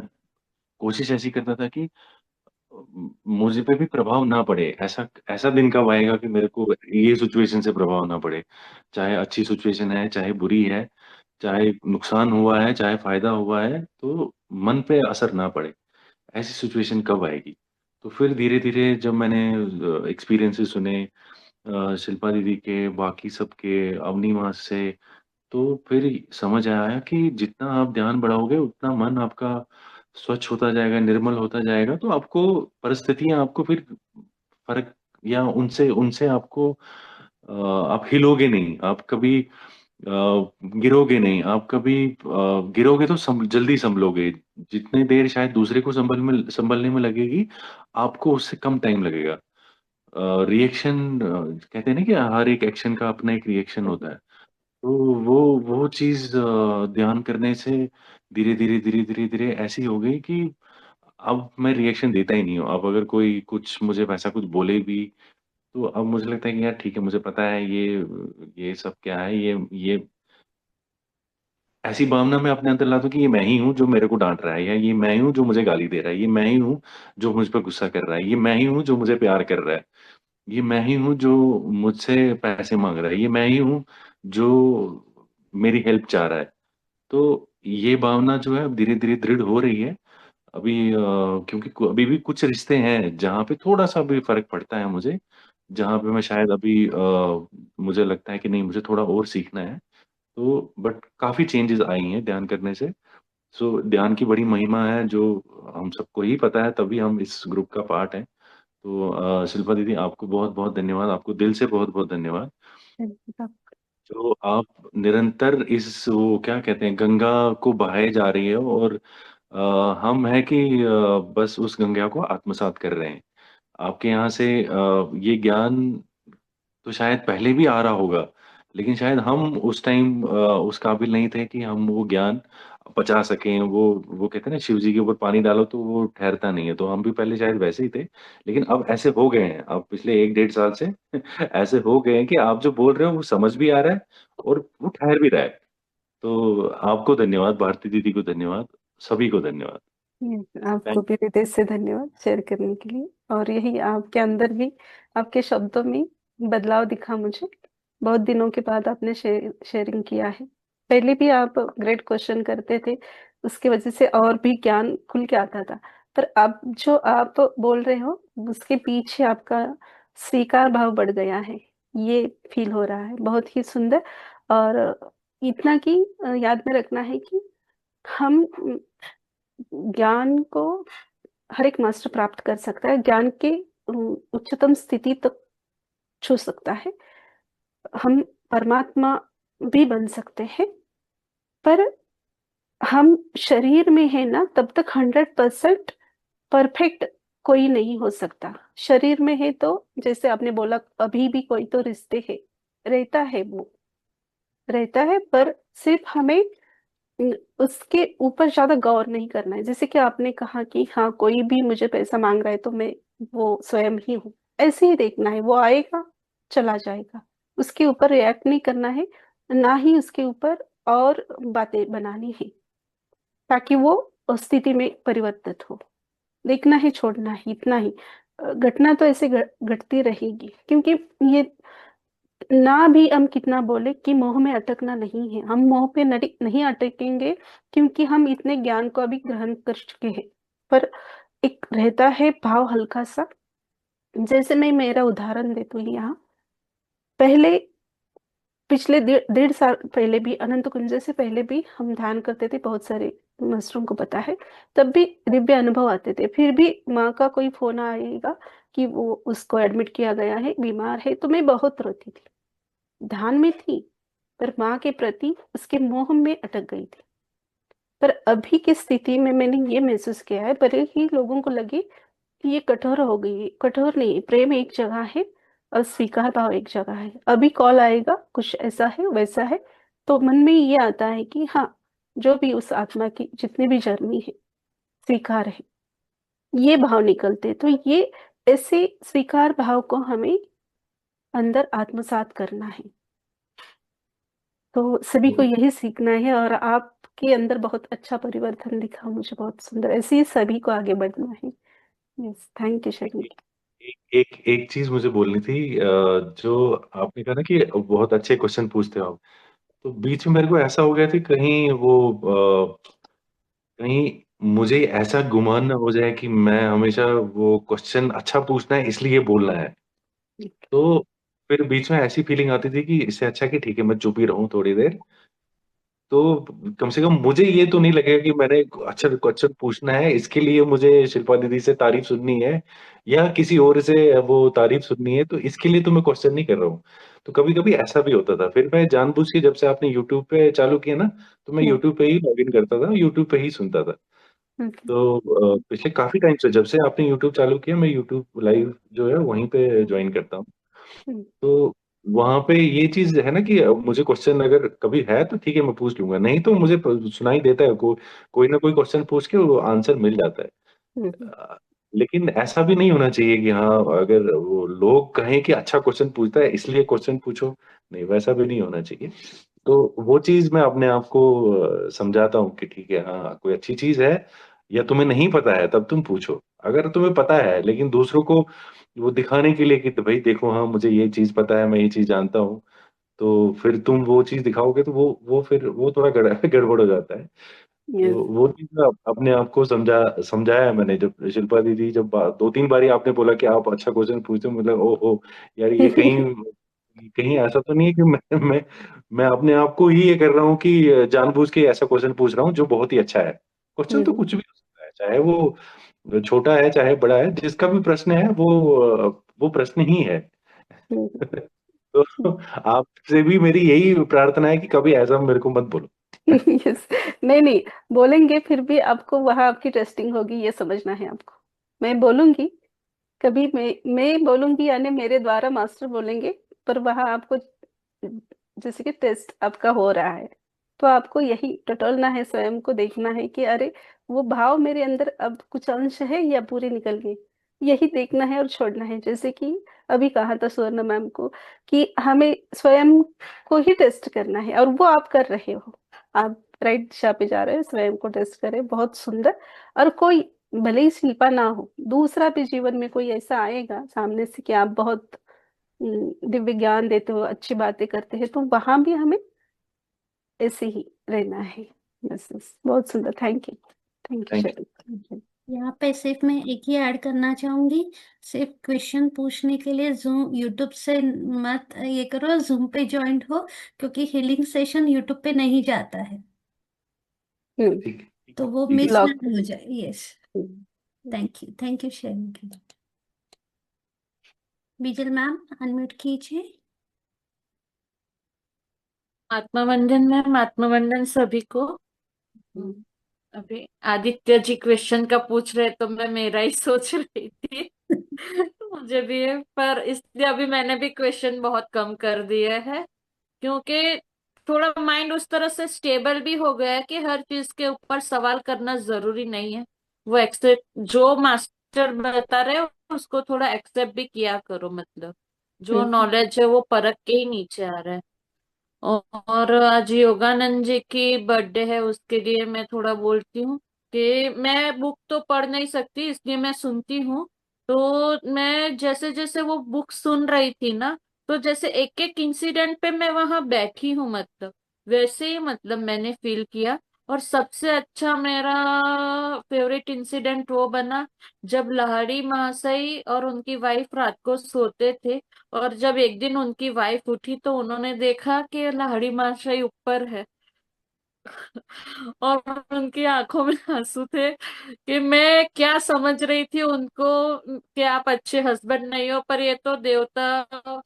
कोशिश ऐसी करता था कि मुझ पे भी प्रभाव ना पड़े। ऐसा ऐसा दिन कब आएगा कि मेरे को ये सिचुएशन से प्रभाव ना पड़े। चाहे अच्छी सिचुएशन है, चाहे बुरी है, चाहे नुकसान हुआ है, चाहे फ़ायदा हुआ है, तो मन पे असर ना पड़े। ऐसी सिचुएशन कब आएगी? तो फिर धीरे-धीरे जब मैंने एक्सपीरियंसेस सुने शिल्पा दीदी के, बाकी सबके, अवनी माँ से, तो फिर समझ आया कि जितना आप ध्यान बढ़ाओगे, उतना मन आपका स्वच्छ होता जाएगा, निर्मल होता जाएगा। तो आपको परिस्थितियाँ, आपको फिर फ़र्क, या उनसे उनसे आपको आप हिलोगे नहीं, आप कभी गिरोगे नहीं, आप कभी गिरोगे तो जल्दी सँभलोगे। जितनी देर शायद दूसरे को सँभलने में लगेगी, आपको उससे कम टाइम लगेगा। रिएक्शन, कहते हैं ना कि हर एक एक्शन का अपना एक रिएक्शन होता है। तो वो चीज़ ध्यान करने से धीरे-धीरे ऐसी हो गई कि अब मैं रिएक्शन देता ही नहीं हूँ। अब अगर कोई कुछ मुझे वैसा कुछ बोले भी, तो अब मुझे लगता है कि यार ठीक है, मुझे पता है ये सब क्या है, ये ऐसी भावना मैं अपने अंदर लाता हूँ कि ये मैं ही हूँ जो मेरे को डाँट रहा है, या ये मैं ही हूँ जो मुझे गाली दे रहा है, ये मैं ही हूँ जो मुझ पे गुस्सा कर रहा है, ये मैं ही हूँ जो मुझे प्यार कर रहा है, ये मैं ही हूँ जो मुझसे पैसे माँग रहा है, ये मैं ही हूँ जो मेरी हेल्प चाह रहा है। तो ये भावना जो है अब धीरे-धीरे दृढ़ हो रही है। अभी क्योंकि अभी भी कुछ रिश्ते हैं जहाँ पे थोड़ा सा भी फर्क पड़ता है मुझे, जहाँ पे मैं शायद अभी मुझे लगता है कि नहीं मुझे थोड़ा और सीखना है। तो बट काफी चेंजेस आई हैं ध्यान करने से। सो ध्यान की बड़ी महिमा है जो हम सबको ही पता है, तभी हम इस ग्रुप का पार्ट हैं। तो शिल्पा दीदी आपको बहुत बहुत धन्यवाद, आपको दिल से बहुत बहुत धन्यवाद जो आप निरंतर इस वो क्या कहते हैं गंगा को बहाए जा रही है, और हम है कि बस उस गंगा को आत्मसात कर रहे हैं। आपके यहाँ से ये ज्ञान तो शायद पहले भी आ रहा होगा, लेकिन शायद हम उस टाइम उस काबिल नहीं थे कि हम वो ज्ञान पचा सकें। वो कहते हैं ना शिव जी के ऊपर पानी डालो तो वो ठहरता नहीं है, तो हम भी पहले शायद वैसे ही थे, लेकिन अब ऐसे हो गए हैं। अब पिछले 1 डेढ़ साल से ऐसे हो गए हैं कि आप जो बोल रहे हो वो समझ भी आ रहा है और वो ठहर भी रहा है। तो आपको धन्यवाद, भारती दीदी को धन्यवाद, सभी को धन्यवाद। आपको भी हृदय से धन्यवाद शेयर करने के लिए। और यही आपके अंदर भी, आपके शब्दों में बदलाव दिखा मुझे। बहुत दिनों के बाद आपने शेयरिंग किया है। पहले भी आप ग्रेट क्वेश्चन करते थे, उसकी वजह से और भी ज्ञान खुल के आता था। पर अब जो आप बोल रहे हो उसके पीछे आपका स्वीकार भाव बढ़ गया है, ये फील हो रहा है। बहुत ही सुंदर। और इतना कि याद में रखना है कि हम ज्ञान को हर एक मास्टर प्राप्त कर सकता है, ज्ञान के उच्चतम स्थिति तक छू सकता है। हम परमात्मा भी बन सकते हैं, पर हम शरीर में है ना तब तक 100% परफेक्ट कोई नहीं हो सकता। शरीर में है तो जैसे आपने बोला अभी भी कोई तो रिश्ते है, रहता है, वो रहता है, पर सिर्फ हमें उसके ऊपर ज्यादा गौर नहीं करना है। जैसे कि आपने कहा कि हाँ कोई भी मुझे पैसा मांग रहा है तो मैं वो स्वयं ही हूँ, ऐसे ही देखना है। वो आएगा चला जाएगा, उसके ऊपर रिएक्ट नहीं करना है, ना ही उसके ऊपर और बातें बनानी है ताकि वो उस स्थिति में परिवर्तित हो। देखना है, छोड़ना है, इतना ही। घटना तो ऐसे घटती रहेगी, क्योंकि ये ना भी हम कितना बोले कि मोह में अटकना नहीं है, हम मोह पे नहीं अटकेंगे, क्योंकि हम इतने ज्ञान को अभी ग्रहण कर चुके हैं। पर एक रहता है भाव हल्का सा। जैसे मैं मेरा उदाहरण देती हूँ यहाँ। पहले पिछले 1.5 साल पहले भी, अनंत कुंज से पहले भी हम ध्यान करते थे, बहुत सारे मास्टरों को पता है। तब भी दिव्य अनुभव आते थे, फिर भी माँ का कोई फोन आएगा कि वो उसको एडमिट किया गया है, बीमार है, तो मैं बहुत रोती थी। ध्यान में थी पर माँ के प्रति उसके मोह में अटक गई थी। पर अभी की स्थिति में मैंने ये महसूस किया है, भले ही लोगों को लगे कि ये कठोर हो गई है, कठोर नहीं है। प्रेम एक जगह है और स्वीकार भाव एक जगह है। अभी कॉल आएगा, कुछ ऐसा है वैसा है, तो मन में ये आता है कि हाँ जो भी उस आत्मा की जितनी भी जर्नी है स्वीकार है, ये भाव निकलते। तो ये ऐसे स्वीकार भाव को हमें अंदर आत्मसात करना है। तो सभी को यही सीखना है, और आपके अंदर बहुत अच्छा परिवर्तन दिखा मुझे, बहुत सुंदर। ऐसे ही सभी को आगे बढ़ना है। यस, थैंक यू शर्मी। एक चीज मुझे बोलनी थी, जो आपने कहा ना कि बहुत अच्छे क्वेश्चन पूछते हो आप, तो बीच में मेरे को ऐसा हो गया था कहीं कहीं मुझे ऐसा गुमान ना हो जाए कि मैं हमेशा वो क्वेश्चन अच्छा पूछना है इसलिए बोलना है। तो फिर बीच में ऐसी फीलिंग आती थी कि इससे अच्छा कि ठीक है मैं चुप ही रहूं थोड़ी देर। तो कम से कम मुझे ये तो नहीं लगेगा कि मैंने अच्छा क्वेश्चन पूछना है इसके लिए मुझे शिल्पा दीदी से तारीफ सुननी है, या किसी और से वो तारीफ सुननी है, तो इसके लिए तो मैं क्वेश्चन नहीं कर रहा हूँ। तो कभी कभी ऐसा भी होता था। फिर मैं जानबूझ के, जब से आपने यूट्यूब पे चालू किया ना, तो मैं यूट्यूब पे ही लॉग इन करता था, यूट्यूब पे ही सुनता था। तो पिछले काफी टाइम से, जब से आपने यूट्यूब चालू किया, मैं यूट्यूब लाइव जो है वहीं पे ज्वाइन करता हूँ। तो वहां पे ये चीज है ना कि मुझे क्वेश्चन अगर कभी है तो ठीक है मैं पूछ लूंगा, नहीं तो मुझे सुनाई देता है, कोई ना कोई क्वेश्चन पूछ के वो आंसर मिल जाता है। लेकिन ऐसा भी नहीं होना चाहिए कि हाँ अगर वो लोग कहें कि अच्छा क्वेश्चन पूछता है इसलिए क्वेश्चन पूछो, नहीं वैसा भी नहीं होना चाहिए। तो वो चीज मैं अपने आप को समझाता हूँ कि ठीक है, हाँ कोई अच्छी चीज है या तुम्हें नहीं पता है तब तुम पूछो। अगर तुम्हें पता है लेकिन दूसरों को वो दिखाने के लिए कि तो भाई देखो हाँ मुझे ये चीज पता है, मैं ये चीज जानता हूँ, तो फिर तुम वो चीज दिखाओगे तो वो फिर वो थोड़ा गड़बड़ हो जाता है। यस। तो वो चीज ना अपने आप को समझाया है मैंने, जब शिल्पा दीदी जब 2-3 बारी आपने बोला कि आप अच्छा क्वेश्चन पूछते हो, मतलब ओहो यार, ये कहीं कहीं ऐसा तो नहीं है कि मैं अपने आप को ही ये कर रहा हूँ कि जानबूझ के ऐसा क्वेश्चन पूछ रहा हूँ जो बहुत ही अच्छा है। क्वेश्चन तो कुछ भी हो सकता है, चाहे वो छोटा है चाहे बड़ा है, जिसका भी प्रश्न है वो प्रश्न ही है। तो आपसे भी मेरी यही प्रार्थना है कि कभी ऐसा मेरे को मत बोलो। यस। नहीं नहीं, बोलेंगे, फिर भी आपको वहां आपकी टेस्टिंग होगी, ये समझना है आपको। मैं बोलूंगी, कभी मैं बोलूंगी, यानी मेरे द्वारा मास्टर बोलेंगे, पर वहां आपको जैसे कि टेस्ट आपका हो रहा है, तो आपको यही टटोलना है, स्वयं को देखना है कि अरे वो भाव मेरे अंदर अब कुछ अंश है या पूरी निकल गई, यही देखना है और छोड़ना है। जैसे कि अभी कहा था सुवर्ण मैम को कि हमें स्वयं को ही टेस्ट करना है, और वो आप कर रहे हो। आप राइट दिशा पे जा रहे हो, स्वयं को टेस्ट करें, बहुत सुंदर। और कोई भले ही शिल्पा ना हो, दूसरा भी जीवन में कोई ऐसा आएगा सामने से कि आप बहुत दिव्य ज्ञान देते हो, अच्छी बातें करते हैं, तो वहां भी हमें ऐसे ही रहना है। बस बस, बहुत सुंदर, thank you. Thank you thank you. शरण। यहाँ पे सिर्फ मैं एक ही ऐड करना चाहूंगी, सिर्फ क्वेश्चन पूछने के लिए जूम यूट्यूब से मत ये करो, जूम पे ज्वाइन हो, क्योंकि हीलिंग सेशन यूट्यूब पे नहीं जाता है, ठीक तो वो ठीक है। मिस ना ब्लॉक। हो जाए। यस, थैंक यू शेयरिंग के लिए। बीजल मैम अनम्यूट कीजिए। आत्मवंदन मैम, आत्मवंदन सभी को। अभी आदित्य जी क्वेश्चन का पूछ रहे तो मैं मेरा ही सोच रही थी। मुझे भी है, पर इसलिए अभी मैंने भी क्वेश्चन बहुत कम कर दिए हैं, क्योंकि थोड़ा माइंड उस तरह से स्टेबल भी हो गया है कि हर चीज के ऊपर सवाल करना जरूरी नहीं है। वो एक्सेप्ट, जो मास्टर बता रहे हो उसको थोड़ा एक्सेप्ट भी किया करो, मतलब जो नॉलेज है वो परख के ही नीचे आ रहा है। और आज योगानंद जी की बर्थडे है, उसके लिए मैं थोड़ा बोलती हूँ कि मैं बुक तो पढ़ नहीं सकती, इसलिए मैं सुनती हूँ। तो मैं जैसे जैसे वो बुक सुन रही थी ना, तो जैसे एक एक इंसिडेंट पे मैं वहां बैठी हूँ, मतलब वैसे ही मतलब मैंने फील किया। और सबसे अच्छा मेरा फेवरेट इंसिडेंट वो बना जब लहड़ी महाशय और उनकी वाइफ रात को सोते थे, और जब एक दिन उनकी वाइफ उठी तो उन्होंने देखा कि लहड़ी महाशय ऊपर है। और उनकी आंखों में आंसू थे कि मैं क्या समझ रही थी उनको कि आप अच्छे हस्बैंड नहीं हो, पर ये तो देवता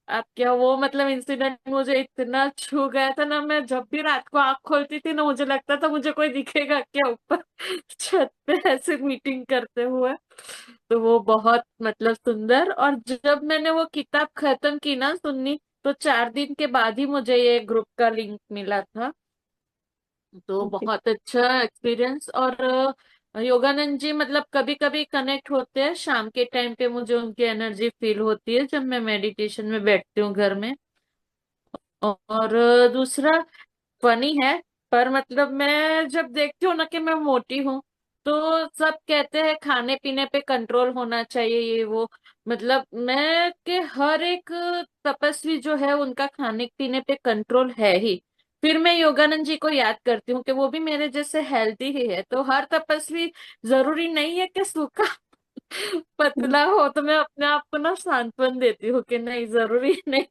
आप क्या, वो मतलब इंसिडेंट मुझे इतना छू गया था ना। मैं जब भी रात को आंख खोलती थी ना, मुझे लगता था मुझे कोई दिखेगा क्या ऊपर छत पे ऐसे मीटिंग करते हुए। तो वो बहुत मतलब सुंदर। और जब मैंने वो किताब खत्म की ना सुननी, तो 4 दिन के बाद ही मुझे ये ग्रुप का लिंक मिला था। तो बहुत अच्छा एक्सपीरियंस। और योगानंद जी मतलब कभी कभी कनेक्ट होते हैं शाम के टाइम पे, मुझे उनकी एनर्जी फील होती है जब मैं मेडिटेशन में बैठती हूँ घर में। और दूसरा फनी है, पर मतलब मैं जब देखती हूँ ना कि मैं मोटी हूँ, तो सब कहते हैं खाने पीने पे कंट्रोल होना चाहिए, ये वो। मतलब मैं के हर एक तपस्वी जो है उनका खाने पीने पे कंट्रोल है ही। फिर मैं योगानंद जी को याद करती हूँ कि वो भी मेरे जैसे हेल्दी ही है, तो हर तपस्वी जरूरी नहीं है कि सूखा पतला हो। तो मैं अपने आप को ना सांत्वन देती हूँ कि नहीं, जरूरी नहीं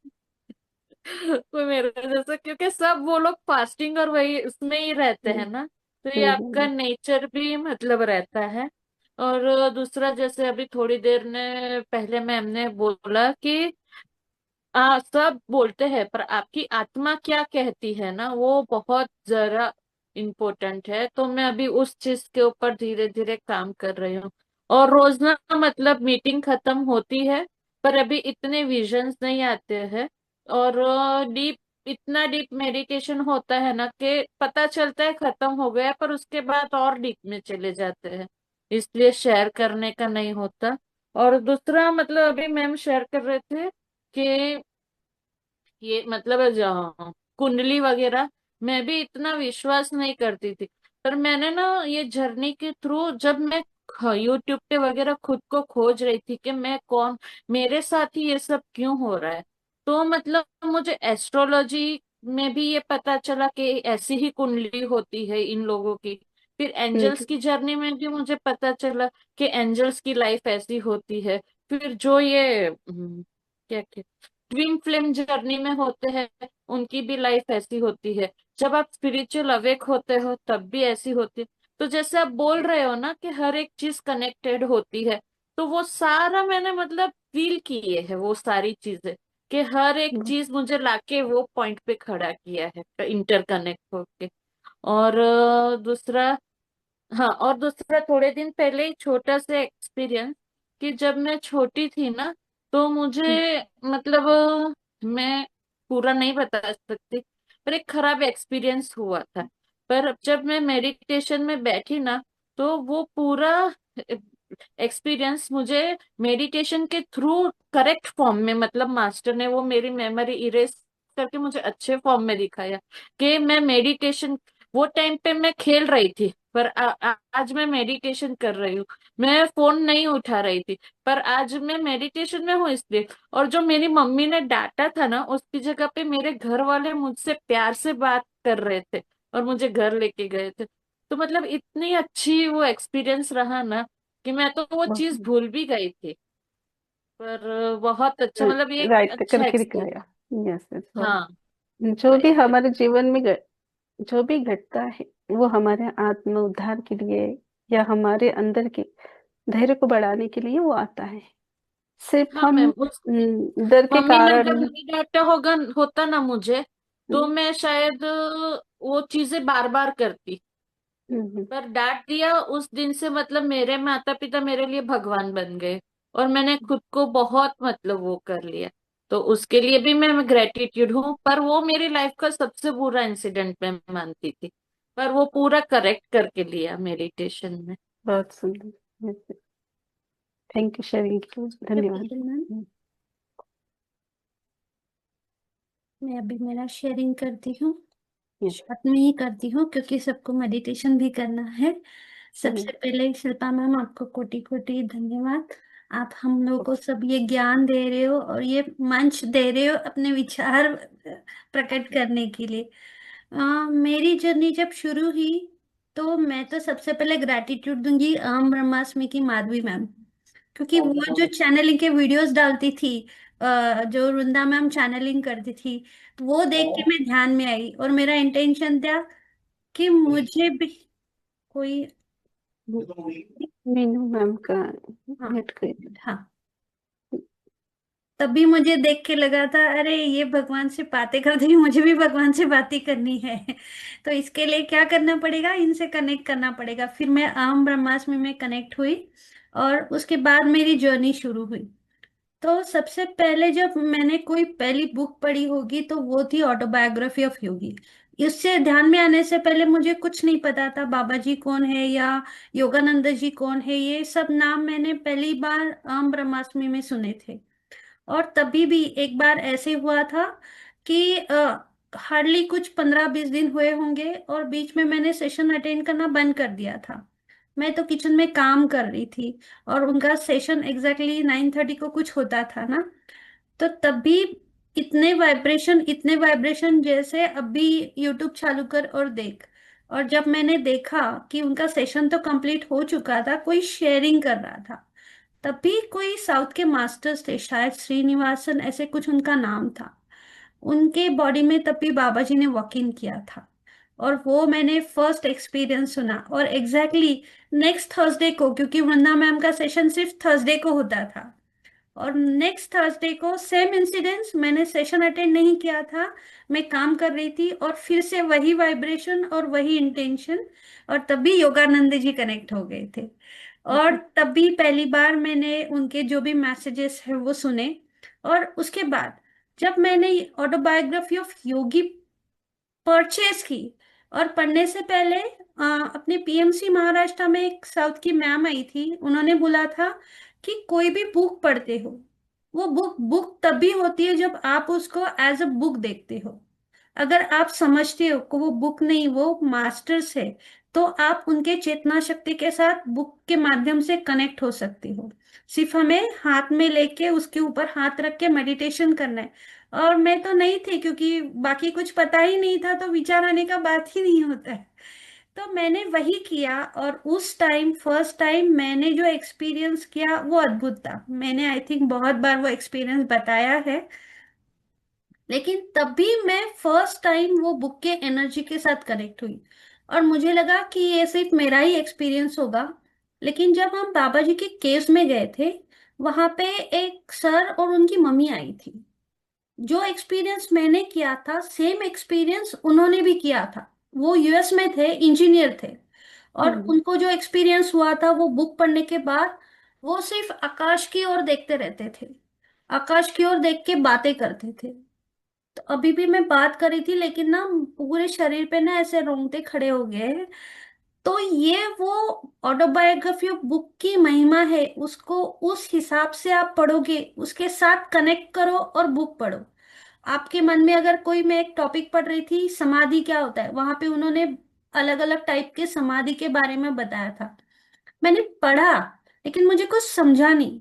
कोई मेरे जैसा, क्योंकि सब वो लोग फास्टिंग और वही उसमें ही रहते हैं ना, तो ये आपका नेचर भी मतलब रहता है। और दूसरा जैसे अभी थोड़ी देर ने पहले मैम ने बोला कि सब बोलते हैं पर आपकी आत्मा क्या कहती है ना, वो बहुत जरा इम्पोर्टेंट है। तो मैं अभी उस चीज के ऊपर धीरे धीरे काम कर रही हूँ। और रोज ना मतलब मीटिंग खत्म होती है, पर अभी इतने विजन्स नहीं आते हैं। और डीप, इतना डीप मेडिटेशन होता है ना कि पता चलता है खत्म हो गया, पर उसके बाद और डीप में चले जाते हैं, इसलिए शेयर करने का नहीं होता। और दूसरा मतलब अभी मैम शेयर कर रहे थे कि ये मतलब कुंडली वगैरह मैं भी इतना विश्वास नहीं करती थी, पर मैंने ना ये जर्नी के थ्रू जब मैं यूट्यूब पे वगैरह खुद को खोज रही थी कि मैं कौन, मेरे साथ ही ये सब क्यों हो रहा है, तो मतलब मुझे एस्ट्रोलॉजी में भी ये पता चला कि ऐसी ही कुंडली होती है इन लोगों की। फिर एंजल्स की जर्नी में भी मुझे पता चला कि एंजल्स की लाइफ ऐसी होती है। फिर जो ये क्या क्या ट्विन फ्लेम जर्नी में होते हैं, उनकी भी लाइफ ऐसी होती है। जब आप स्पिरिचुअल अवेक होते हो तब भी ऐसी होती है। तो जैसे आप बोल रहे हो ना कि हर एक चीज कनेक्टेड होती है, तो वो सारा मैंने मतलब फील किए है वो सारी चीजें, कि हर एक चीज मुझे लाके वो पॉइंट पे खड़ा किया है इंटरकनेक्ट होके। और दूसरा, हाँ, और दूसरा थोड़े दिन पहले ही छोटा सा एक्सपीरियंस, कि जब मैं छोटी थी ना, तो मुझे मतलब मैं पूरा नहीं बता सकती, पर एक खराब एक्सपीरियंस हुआ था। पर जब मैं मेडिटेशन में बैठी ना, तो वो पूरा एक्सपीरियंस मुझे मेडिटेशन के थ्रू करेक्ट फॉर्म में, मतलब मास्टर ने वो मेरी मेमोरी इरेज करके मुझे अच्छे फॉर्म में दिखाया कि मैं मेडिटेशन, वो टाइम पे मैं खेल रही थी, पर आज मैं मेडिटेशन कर रही हूँ। मैं फोन नहीं उठा रही थी, पर आज मैं मेडिटेशन में हूँ इसलिए। और जो मेरी मम्मी ने डांटा था ना, उसकी जगह पे मेरे घर वाले मुझसे प्यार से बात कर रहे थे और मुझे घर लेके गए थे। तो मतलब इतनी अच्छी वो एक्सपीरियंस रहा ना, कि मैं तो वो चीज भूल भी गई थी। पर बहुत अच्छा, मतलब ये एक राइट अच्छा करके एक्सपीरियंस। दिखाया। Yes yes. हाँ, जो भी राइट। हमारे जीवन में जो भी घटता है, वो हमारे आत्म उद्धार के लिए या हमारे अंदर के धैर्य को बढ़ाने के लिए वो आता है। सिर्फ हाँ हम मैम, उस डर के मम्मी ने अगर कारण। नहीं डांटा होगा होता ना मुझे, तो हम्म, मैं शायद वो चीजें बार बार करती। हम्म, पर डांट दिया उस दिन से, मतलब मेरे माता पिता मेरे लिए भगवान बन गए। और मैंने खुद को बहुत मतलब वो कर लिया। तो उसके लिए भी मैं ग्रेटिट्यूड हूँ। पर वो मेरी लाइफ का सबसे बुरा इंसिडेंट मैं मानती थी, पर वो पूरा करेक्ट करके लिया मेडिटेशन में। बहुत सुंदर। थैंक यू शेयरिंग के लिए, धन्यवाद। मैम, मैं अभी मेरा शेयरिंग करती हूँ। यस। शॉर्ट में ही करती हूँ क्योंकि सबको मेडिटेशन भी करना है। सबसे पहले शिल्पा मैम, आपको कोटि कोटि धन्यवाद। आप हम लोग को सब ये ज्ञान दे रहे हो और ये मंच दे रहे हो अपने विचार प्रकट करने के लिए। मेरी जर्नी जब शुरू हुई, तो मैं तो सबसे पहले ग्रैटिट्यूड दूंगी अहम ब्रह्मास्मि की माधवी मैम, क्योंकि वो जो चैनलिंग के वीडियोस डालती थी, जो वृंदा मैम चैनलिंग करती थी, तो वो देख के मैं ध्यान में आई और मेरा इंटेंशन था कि मुझे भी कोई। मीनू मैम का हाँ, नेट कर। हाँ, तभी मुझे देख के लगा था, अरे ये भगवान से बातें करते ही मुझे भी भगवान से बातें करनी है। तो इसके लिए क्या करना पड़ेगा, इनसे कनेक्ट करना पड़ेगा। फिर मैं अहम ब्रह्मास्मि में कनेक्ट हुई और उसके बाद मेरी जर्नी शुरू हुई। तो सबसे पहले जब मैंने कोई पहली बुक पढ़ी होगी तो वो थी ऑटोबायोग्राफी ऑफ योगी। इससे ध्यान में आने से पहले मुझे कुछ नहीं पता था बाबा जी कौन है या योगानंद जी कौन है। ये सब नाम मैंने पहली बार अहम ब्रह्मास्मि में सुने थे। और तभी भी एक बार ऐसे हुआ था कि हार्डली कुछ 15-20 दिन हुए होंगे और बीच में मैंने सेशन अटेंड करना बंद कर दिया था। मैं तो किचन में काम कर रही थी और उनका सेशन एग्जैक्टली 9:30 को कुछ होता था ना। तो तभी इतने वाइब्रेशन जैसे अभी यूट्यूब चालू कर और देख। और जब मैंने देखा कि उनका सेशन तो कंप्लीट हो चुका था, कोई शेयरिंग कर रहा था, तभी कोई साउथ के मास्टर्स थे, शायद श्रीनिवासन ऐसे कुछ उनका नाम था। उनके बॉडी में तभी बाबा जी ने वॉक इन किया था और वो मैंने फर्स्ट एक्सपीरियंस सुना। और एग्जैक्टली नेक्स्ट थर्सडे को, क्योंकि वृंदा मैम का सेशन सिर्फ थर्सडे को होता था, और नेक्स्ट थर्सडे को सेम इंसिडेंस, मैंने सेशन अटेंड नहीं किया था, मैं काम कर रही थी और फिर से वही वाइब्रेशन और वही इंटेंशन। और तभी योगानंद जी कनेक्ट हो गए थे और तभी पहली बार मैंने उनके जो भी मैसेजेस है वो सुने। और उसके बाद जब मैंने ऑटोबायोग्राफी ऑफ योगी परचेज की, और पढ़ने से पहले अपने पीएमसी महाराष्ट्र में एक साउथ की मैम आई थी, उन्होंने बोला था कि कोई भी बुक पढ़ते हो, वो बुक बुक तभी होती है जब आप उसको एज अ बुक देखते हो। अगर आप समझते हो कि वो बुक नहीं, वो मास्टर्स है, तो आप उनके चेतना शक्ति के साथ बुक के माध्यम से कनेक्ट हो सकते हो। सिर्फ हमें हाथ में लेके उसके ऊपर हाथ रख के मेडिटेशन करना है। और मैं तो नहीं थी, क्योंकि बाकी कुछ पता ही नहीं था, तो विचार आने का बात ही नहीं होता है। तो मैंने वही किया, और उस टाइम फर्स्ट टाइम मैंने जो एक्सपीरियंस किया वो अद्भुत था। मैंने आई थिंक बहुत बार वो एक्सपीरियंस बताया है, लेकिन तब भी मैं फर्स्ट टाइम वो बुक के एनर्जी के साथ कनेक्ट हुई, और मुझे लगा कि ये सिर्फ मेरा ही एक्सपीरियंस होगा। लेकिन जब हम बाबा जी के केव्स में गए थे, वहां पे एक सर और उनकी मम्मी आई थी। जो एक्सपीरियंस मैंने किया था सेम एक्सपीरियंस उन्होंने भी किया था। वो यूएस में थे, इंजीनियर थे, और उनको जो एक्सपीरियंस हुआ था वो बुक पढ़ने के बाद, वो सिर्फ आकाश की ओर देखते रहते थे, आकाश की ओर देख के बातें करते थे। तो अभी भी मैं बात कर रही थी, लेकिन ना पूरे शरीर पे ना ऐसे रोंगटे खड़े हो गए हैं। तो ये वो ऑटोबायोग्राफी ऑफ बुक की महिमा है, उसको उस हिसाब से आप पढ़ोगे, उसके साथ कनेक्ट करो और बुक पढ़ो। आपके मन में अगर कोई, मैं एक टॉपिक पढ़ रही थी समाधि क्या होता है, वहां पे उन्होंने अलग अलग टाइप के समाधि के बारे में बताया था। मैंने पढ़ा, लेकिन मुझे कुछ समझा नहीं।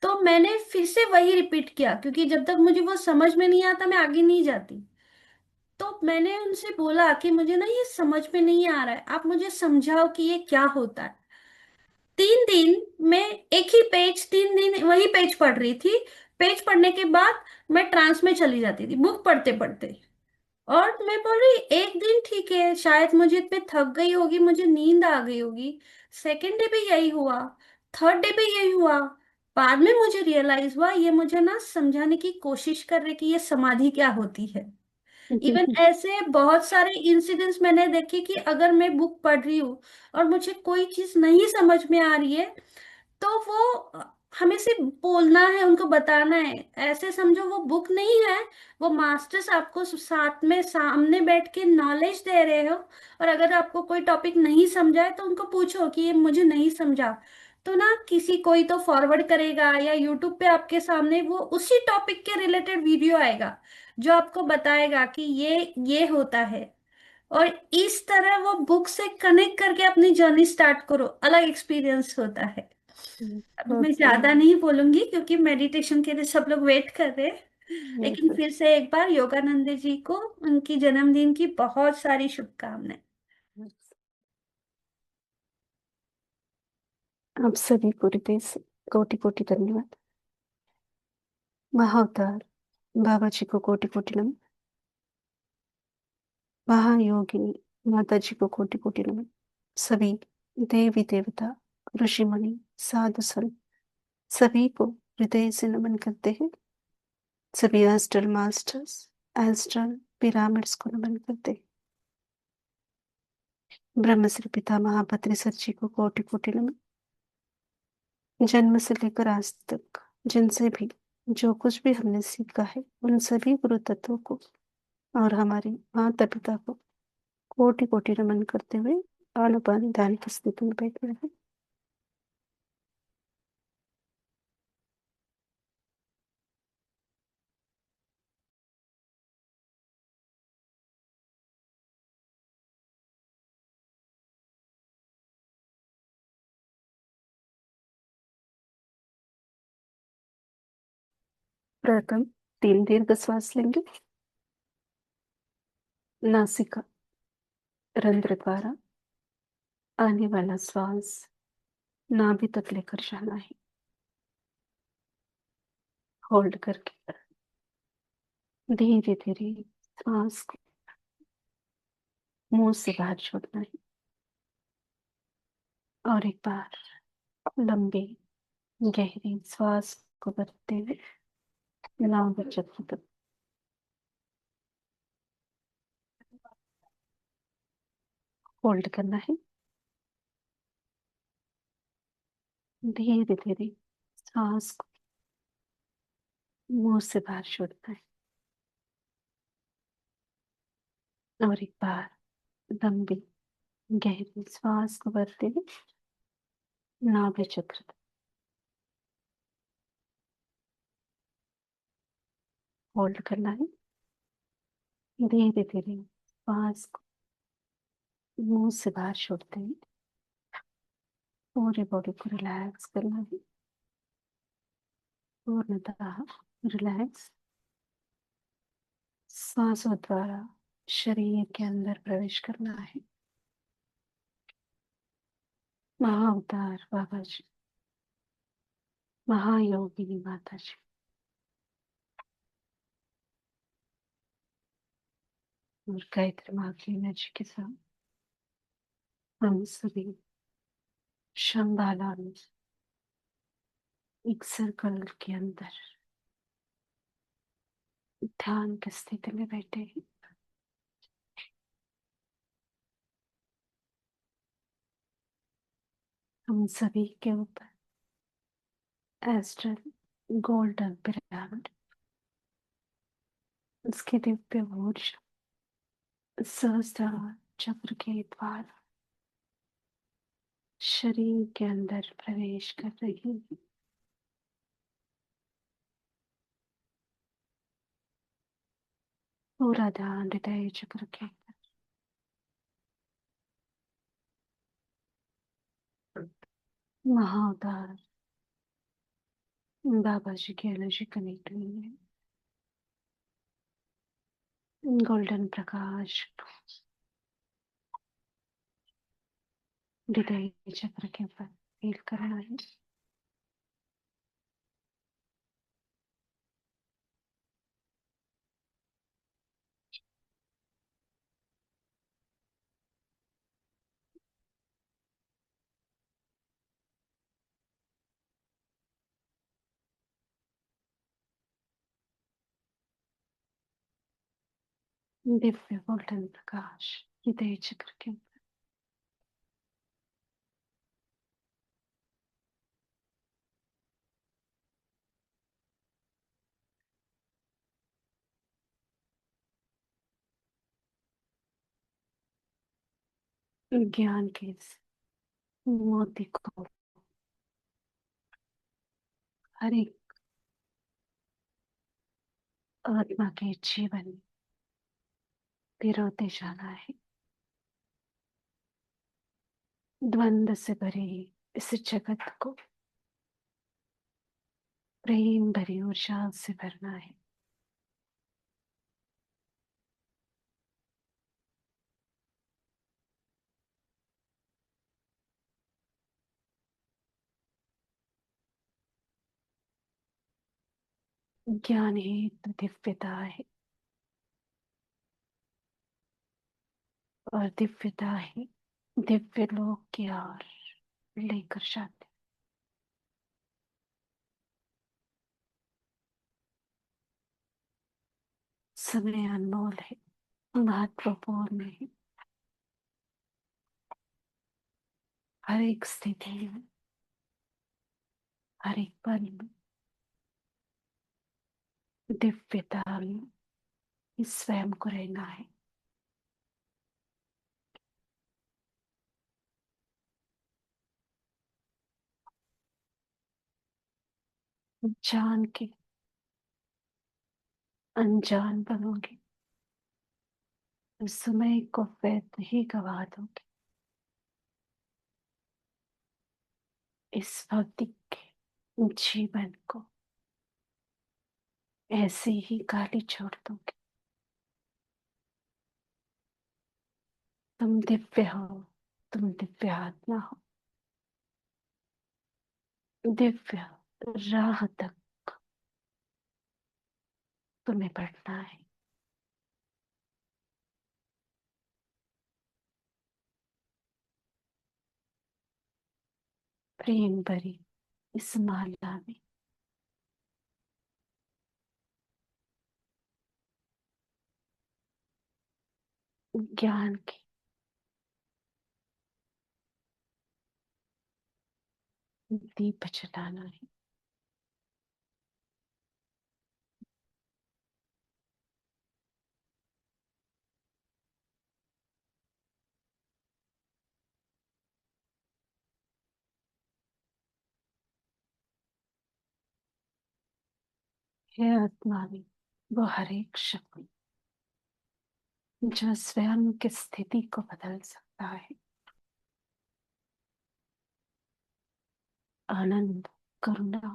तो मैंने फिर से वही रिपीट किया, क्योंकि जब तक मुझे वो समझ में नहीं आता मैं आगे नहीं जाती। तो मैंने उनसे बोला कि मुझे ना ये समझ में नहीं आ रहा है, आप मुझे समझाओ कि ये क्या होता है। 3 दिन मैं एक ही पेज, 3 दिन वही पेज पढ़ रही थी। पेज पढ़ने के बाद मैं ट्रांस में चली जाती थी बुक पढ़ते पढ़ते। और मैं बोल रही एक दिन ठीक है, शायद मुझे इतने थक गई होगी, मुझे नींद आ गई होगी। सेकेंड डे भी यही हुआ, थर्ड डे भी यही हुआ। बाद में मुझे रियलाइज हुआ ये मुझे ना समझाने की कोशिश कर रहे कि ये समाधि क्या होती है। इवन ऐसे बहुत सारे इंसिडेंट्स मैंने देखे कि अगर मैं बुक पढ़ रही हूँ और मुझे कोई चीज नहीं समझ में आ रही है, तो वो हमें सिर्फ बोलना है, उनको बताना है। ऐसे समझो वो बुक नहीं है, वो मास्टर्स आपको साथ में सामने बैठ के नॉलेज दे रहे हो। और अगर आपको कोई टॉपिक नहीं समझा है तो उनको पूछो कि ये मुझे नहीं समझा, तो ना किसी कोई तो फॉरवर्ड करेगा, या यूट्यूब पे आपके सामने वो उसी टॉपिक के रिलेटेड वीडियो आएगा जो आपको बताएगा कि ये होता है। और इस तरह वो बुक से कनेक्ट करके अपनी जर्नी स्टार्ट करो, अलग एक्सपीरियंस होता है। अभी मैं ज्यादा नहीं बोलूंगी, क्योंकि मेडिटेशन के लिए सब लोग वेट कर रहे हैं। लेकिन फिर से एक बार योगानंद जी को उनकी जन्मदिन की बहुत सारी शुभकामनाएं। आप सभी को हृदय से कोटि कोटि धन्यवाद। महाअवतार बाबा जी को कोटि कोटि नमन। महायोगिनी माता जी को कोटि कोटि नमन। सभी देवी देवता, ऋषि मुनि, साधु संत सभी को हृदय से नमन करते हैं। सभी एस्ट्रल मास्टर्स, एस्ट्रल पिरामिड्स को नमन करते हैं। ब्रह्मश्री पिता महापत्रि सर जी को कोटि कोटि नमन। जन्म से लेकर आज तक जिनसे भी जो कुछ भी हमने सीखा है, उन सभी गुरु तत्वों को और हमारे माता पिता को कोटि कोटि नमन करते हुए आनुपान ध्यान की स्थिति में बैठे रहे। प्रथम 3 दीर्घ श्वास लेंगे, नासिका रंध्र द्वारा आने वाला श्वास नाभि तक लेकर जाना है। होल्ड करके धीरे धीरे श्वास को मुंह से बाहर छोड़ना है। और एक बार लंबे गहरी श्वास को भरते हुए नाभि चक्र तक होल्ड करना है। धीरे धीरे सांस को मुंह से बाहर छोड़ना है। और एक बार लंबी गहरी श्वास को भरते हुए नाभि चक्र तक होल्ड करना है। धीरे धीरे श्वास को मुंह से बाहर छोड़ते हैं। पूरी बॉडी को रिलैक्स करना है, पूर्णतः रिलैक्स। सांसों द्वारा शरीर के अंदर प्रवेश करना है। महाअवतार बाबा जी, महायोगिनी माता जी, और गायत्री माँ की एनर्जी के साथ हम सभी शंबाला में एक सर्कल के अंदर ध्यान की स्थिति में बैठे हैं। हम सभी के ऊपर एस्ट्रल गोल्डन पिरामिड, उसके दिव्य ऊर्जा सहस्त्रार चक्र के द्वारा शरीर के अंदर प्रवेश कर रही है। पूरा ध्यान हृदय चक्र के अंदर महाअवतार बाबा जी की एनर्जी कनेक्ट हुई है। गोल्डन प्रकाश हृदय चक्र के ऊपर फील करना है। दिव्य गोल्डन प्रकाश हृदय चक्र के ऊपर ज्ञान के इस मोती को हर एक आत्मा के जीवन में पिरोते जाना है। द्वंद्व से भरे इस जगत को प्रेम भरी ऊर्जा से भरना है। ज्ञान ही तो दिव्यता है, और दिव्यता ही दिव्य लोक की ओर लेकर जाते। समय अनमोल है, महत्वपूर्ण है। हर एक स्थिति में, हर एक पल में दिव्यता में इस स्वयं को रहना है। जान के अनजान बनोगे, समय को व्यर्थ ही गवा दोगे। इस भौतिक जीवन को ऐसे ही गाली छोड़ दोगे। तुम दिव्य हो, तुम दिव्य आत्मा हो। दिव्य राह तक तुम्हें बढ़ना है। प्रेम भरी इस माला में ज्ञान की दीप जलाना है। हे आत्मा में वो हर एक शक्ति जो स्वयं की स्थिति को बदल सकता है। आनंद, करुणा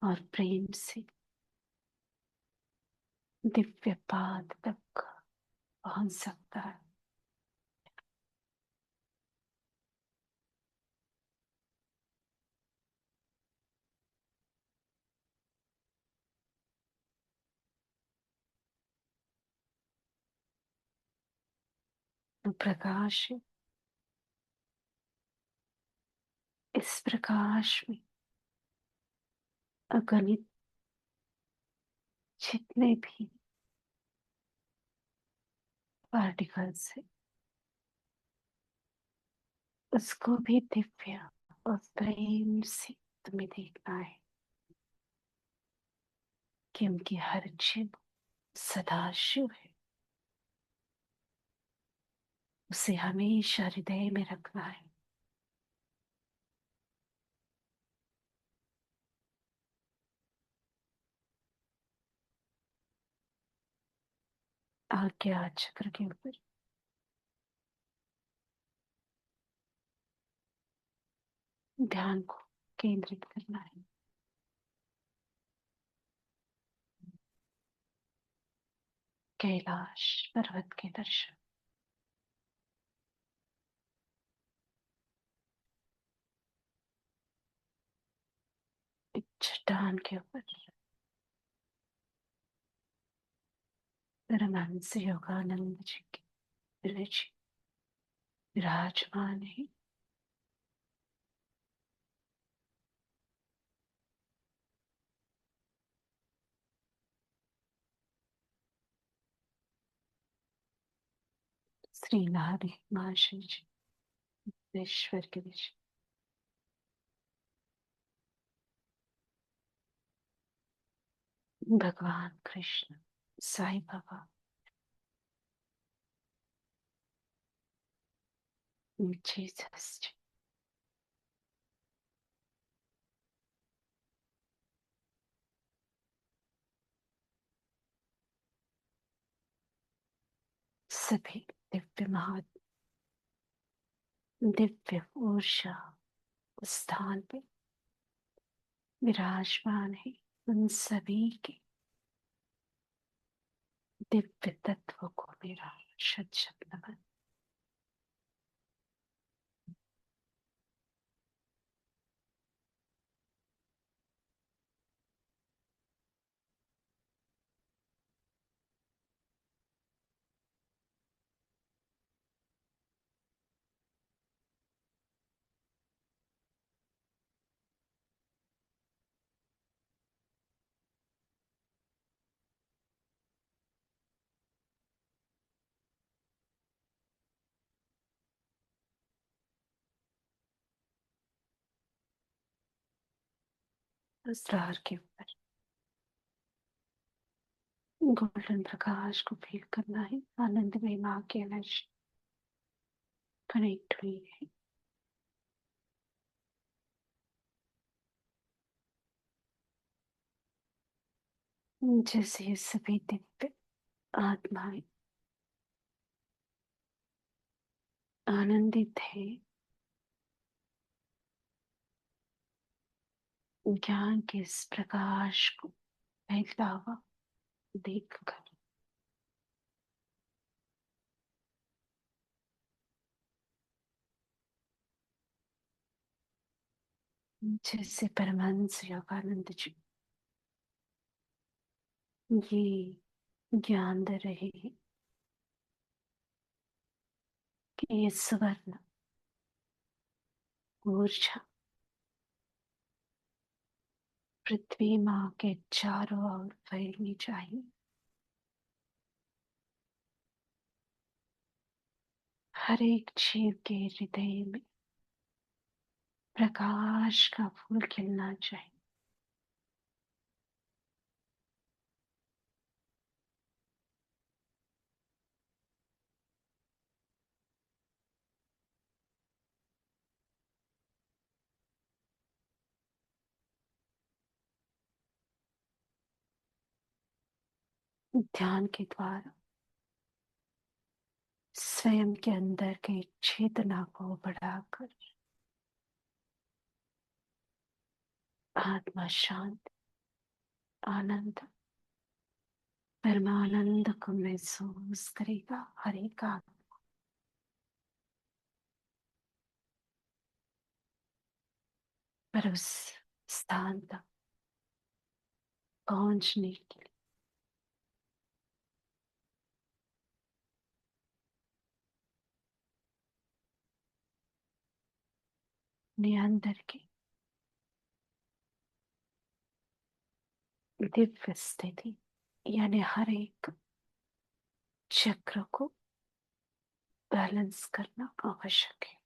और प्रेम से दिव्य पाद तक पहुंच सकता है। प्रकाश है। इस प्रकाश में अगणित जितने भी पार्टिकल्स है, उसको भी दिव्य और प्रेम से तुम्हें देखना है, क्योंकि हर जीव सदाशिव है। उसे हमेशा हृदय में रखना है। आज्ञा चक्र के ऊपर ध्यान को केंद्रित करना है। कैलाश पर्वत के दर्शन, एक चट्टान के ऊपर परमहंस योगानंद जी की जी विराजमान है। श्री नारी महाशय जी ईश्वर के विषय, भगवान कृष्ण, साईं बाबा, जीसस जी, सभी दिव्य महात्मा, दिव्य ऊर्जा उस स्थान पे विराजमान है। उन सभी के दिव्य तत्व को मेरा शत शत नमन। अस्त्रार के ऊपर गोल्डन प्रकाश को फील करना है। आनंद में माँ की एनर्जी कनेक्ट हुई है। जैसे ये सभी दिव्य आत्माएं आनंदित है ज्ञान के इस प्रकाश को फैलता हुआ देखकर। जैसे परमहंस योगानंद जी ये ज्ञान दे रहे हैं कि ये स्वर्ण ऊर्जा पृथ्वी माँ के चारों ओर फैलनी चाहिए। हर एक जीव के हृदय में प्रकाश का फूल खिलना चाहिए। ध्यान के द्वारा स्वयं के अंदर के चेतना को बढ़ाकर आत्मा शांत, आनंद परमानंद को महसूस करेगा हर एक आत्मा। पर उस स्थान तक पहुंचने के लिए अपने अंदर की दिव्य स्थिति यानी हर एक चक्र को बैलेंस करना आवश्यक है।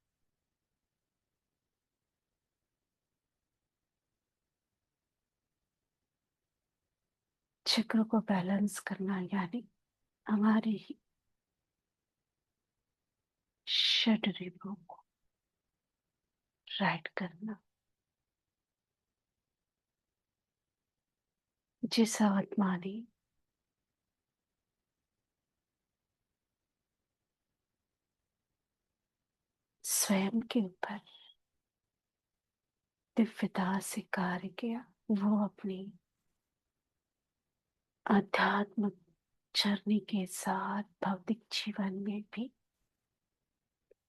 चक्र को बैलेंस करना यानी हमारे ही षड रिपुओं को राइट करना। जिस आत्मा ने स्वयं के ऊपर दिव्यता से कार्य किया, वो अपनी आध्यात्मिक जर्नी के साथ भौतिक जीवन में भी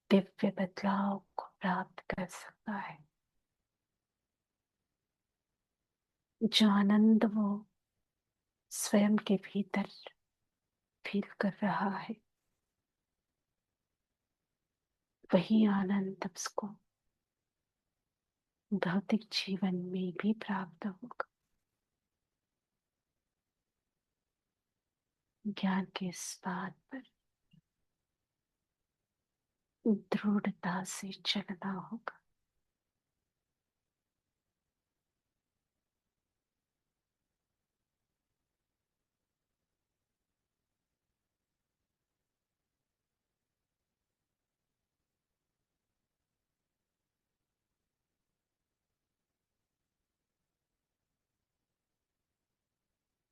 दिव्य बदलाव को प्राप्त कर सकता है। जो आनंद वो स्वयं के भीतर फील कर रहा है, वही आनंद उसको भौतिक जीवन में भी प्राप्त होगा। ज्ञान के इस बात पर दृढ़ता से चलना होगा।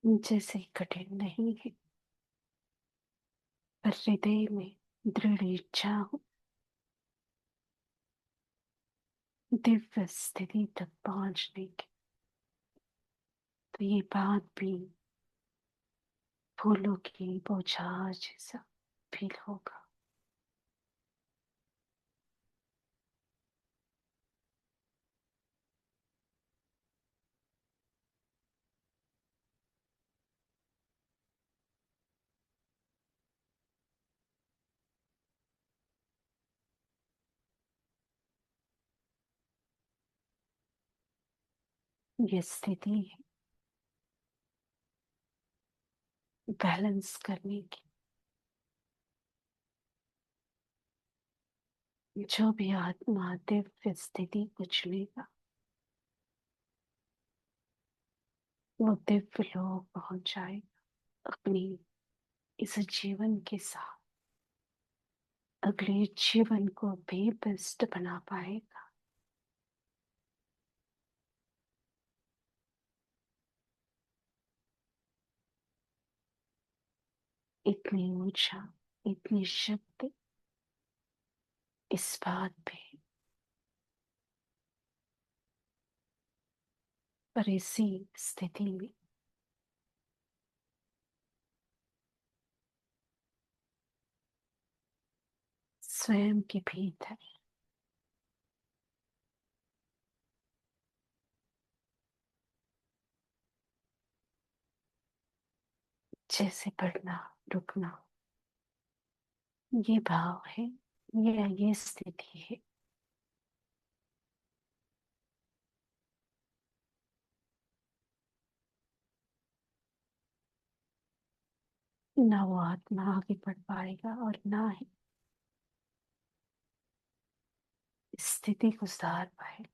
जैसे कठिन नहीं है, पर हृदय में दृढ़ इच्छा हो, दिव्य स्थिति तक पहुंचने की, तो ये बात भी फूलों की बौछार जैसा फील होगा। ये स्थिति है बैलेंस करने की। जो भी आत्मा दिव्य स्थिति को चुनेगा, वो दिव्य लोक पहुंच जाएगा। अपनी इस जीवन के साथ अगले जीवन को भी बेस्ट बना पाएगा। इतनी ऊर्जा, इतनी शक्ति इस बात पे, पर इसी स्थिति में स्वयं के भीतर जैसे बढ़ना रुकना, ये भाव है, ये स्थिति है। ना वो आत्मा आगे बढ़ पाएगा और ना ही स्थिति को सुधार पाएगा।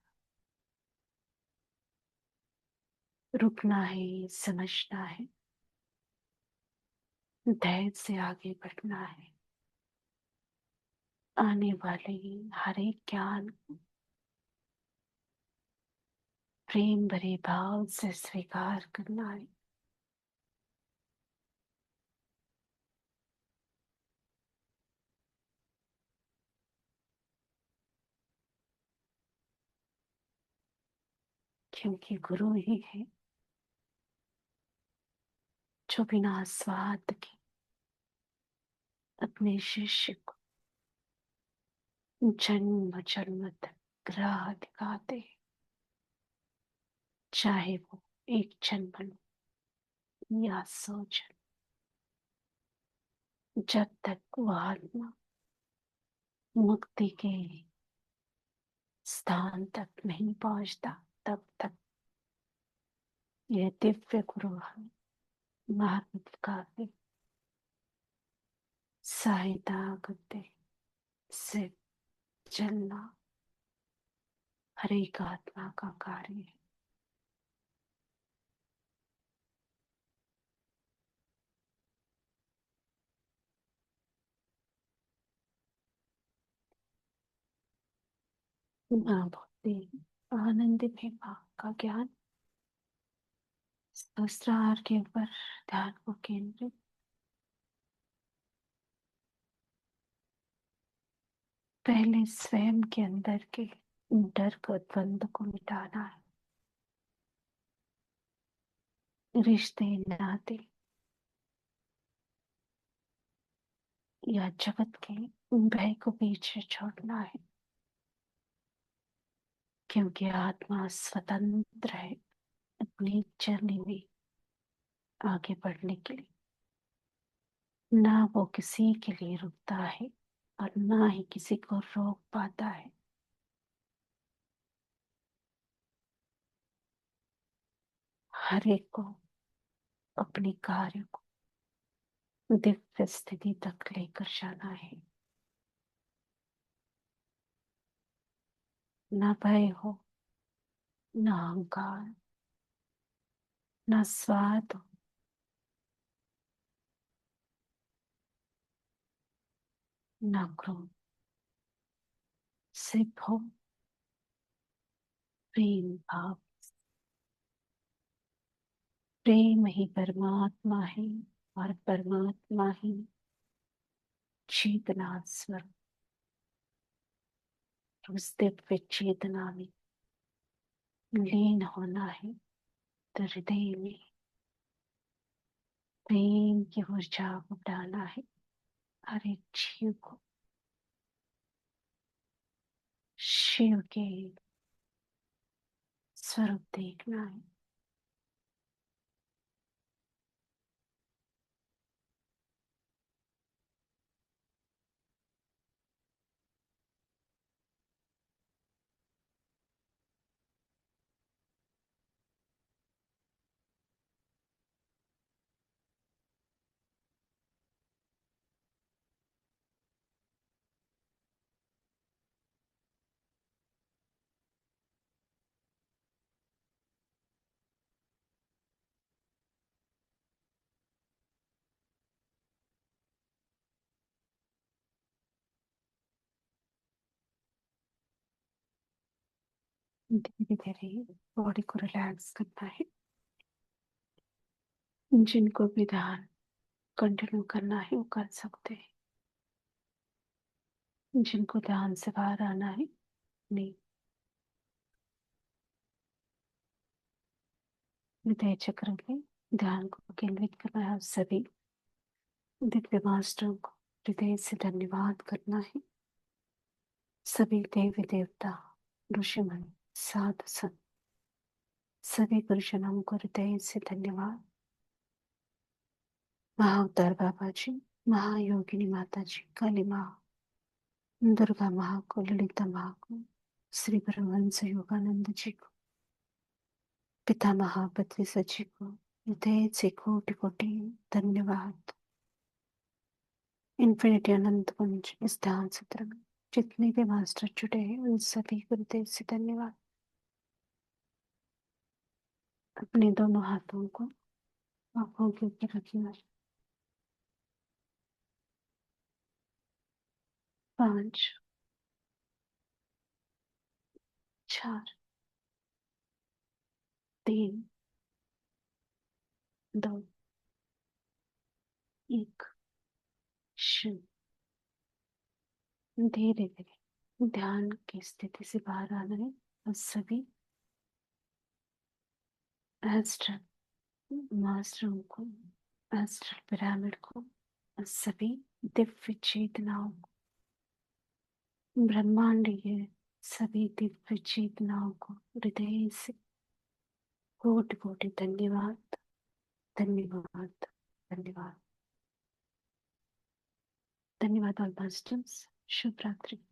रुकना है, समझना है, धैर्य से आगे बढ़ना है। आने वाले हर एक ज्ञान को प्रेम भरे भाव से स्वीकार करना है। क्योंकि गुरु ही है जो बिना स्वार्थ के अपने शिष्य को जन्म जन्म तक राह दिखाते, चाहे वो एक जन्म या 100 जन्म, जब तक वो आत्मा मुक्ति के स्थान तक नहीं पहुंचता, तब तक यह दिव्य गुरु हमें मार्ग दिखाते, सहायता करते। सिर्फ चलना हर एक आत्मा का कार्य है। माँ भक्ति आनंद में माँ का ज्ञान, सहस्त्रार के ऊपर ध्यान को केंद्रित, पहले स्वयं के अंदर के डर को, द्वंद को मिटाना है। रिश्ते नाते या जगत के भय को पीछे छोड़ना है, क्योंकि आत्मा स्वतंत्र है अपनी जर्नी में आगे बढ़ने के लिए। ना वो किसी के लिए रुकता है और ना ही किसी को रोक पाता है। हर एक को अपने कार्य को दिव्य स्थिति तक लेकर जाना है। ना भय हो, ना अहंकार, ना स्वार्थ हो, ना क्रोध, सिर्फ हो प्रेम भाव। प्रेम ही परमात्मा है और परमात्मा ही चेतना स्वरूप। उस दिव्य चेतना में लीन होना है, तो हृदय में प्रेम की ऊर्जा को डालना है। हर एक जीव को शिव के स्वरूप देखना है। धीरे धीरे बॉडी को रिलैक्स करना है। जिनको भी ध्यान कंटिन्यू करना है वो कर सकते हैं। जिनको ध्यान से बाहर आना है, नहीं, हृदय चक्र में ध्यान को केंद्रित करना है। सभी दिव्य मास्टरों को हृदय से धन्यवाद करना है। सभी देवी देवता, ऋषि मुनि, साधु संत, सभी गुरुजनों को हृदय से धन्यवाद। महाअवतार बाबा जी, महायोगिनी माता जी, काली माँ, दुर्गा माँ को, ललिता माँ को, श्री परमहंस योगानंद जी को, पिता महापति जी को हृदय से कोटि कोटि धन्यवाद। इन्फिनिटी अनंत कुंज इस ध्यान सत्र में जितने भी मास्टर जुड़े हैं उन सभी को हृदय से धन्यवाद। अपने दोनों हाथों को आंखों के ऊपर रखना। 5 4 3 2 1 शून्य। धीरे धीरे ध्यान की स्थिति से बाहर आना है और सभी मास्टरों को एस्ट्रल पिरामिड को, सभी दिव्य चेतनाओं को, ब्रह्मांडीय सभी दिव्य चेतनाओं को हृदय से कोटि कोटि धन्यवाद, धन्यवाद, धन्यवाद, धन्यवाद ऑल मास्टर्स। शुभ रात्रि।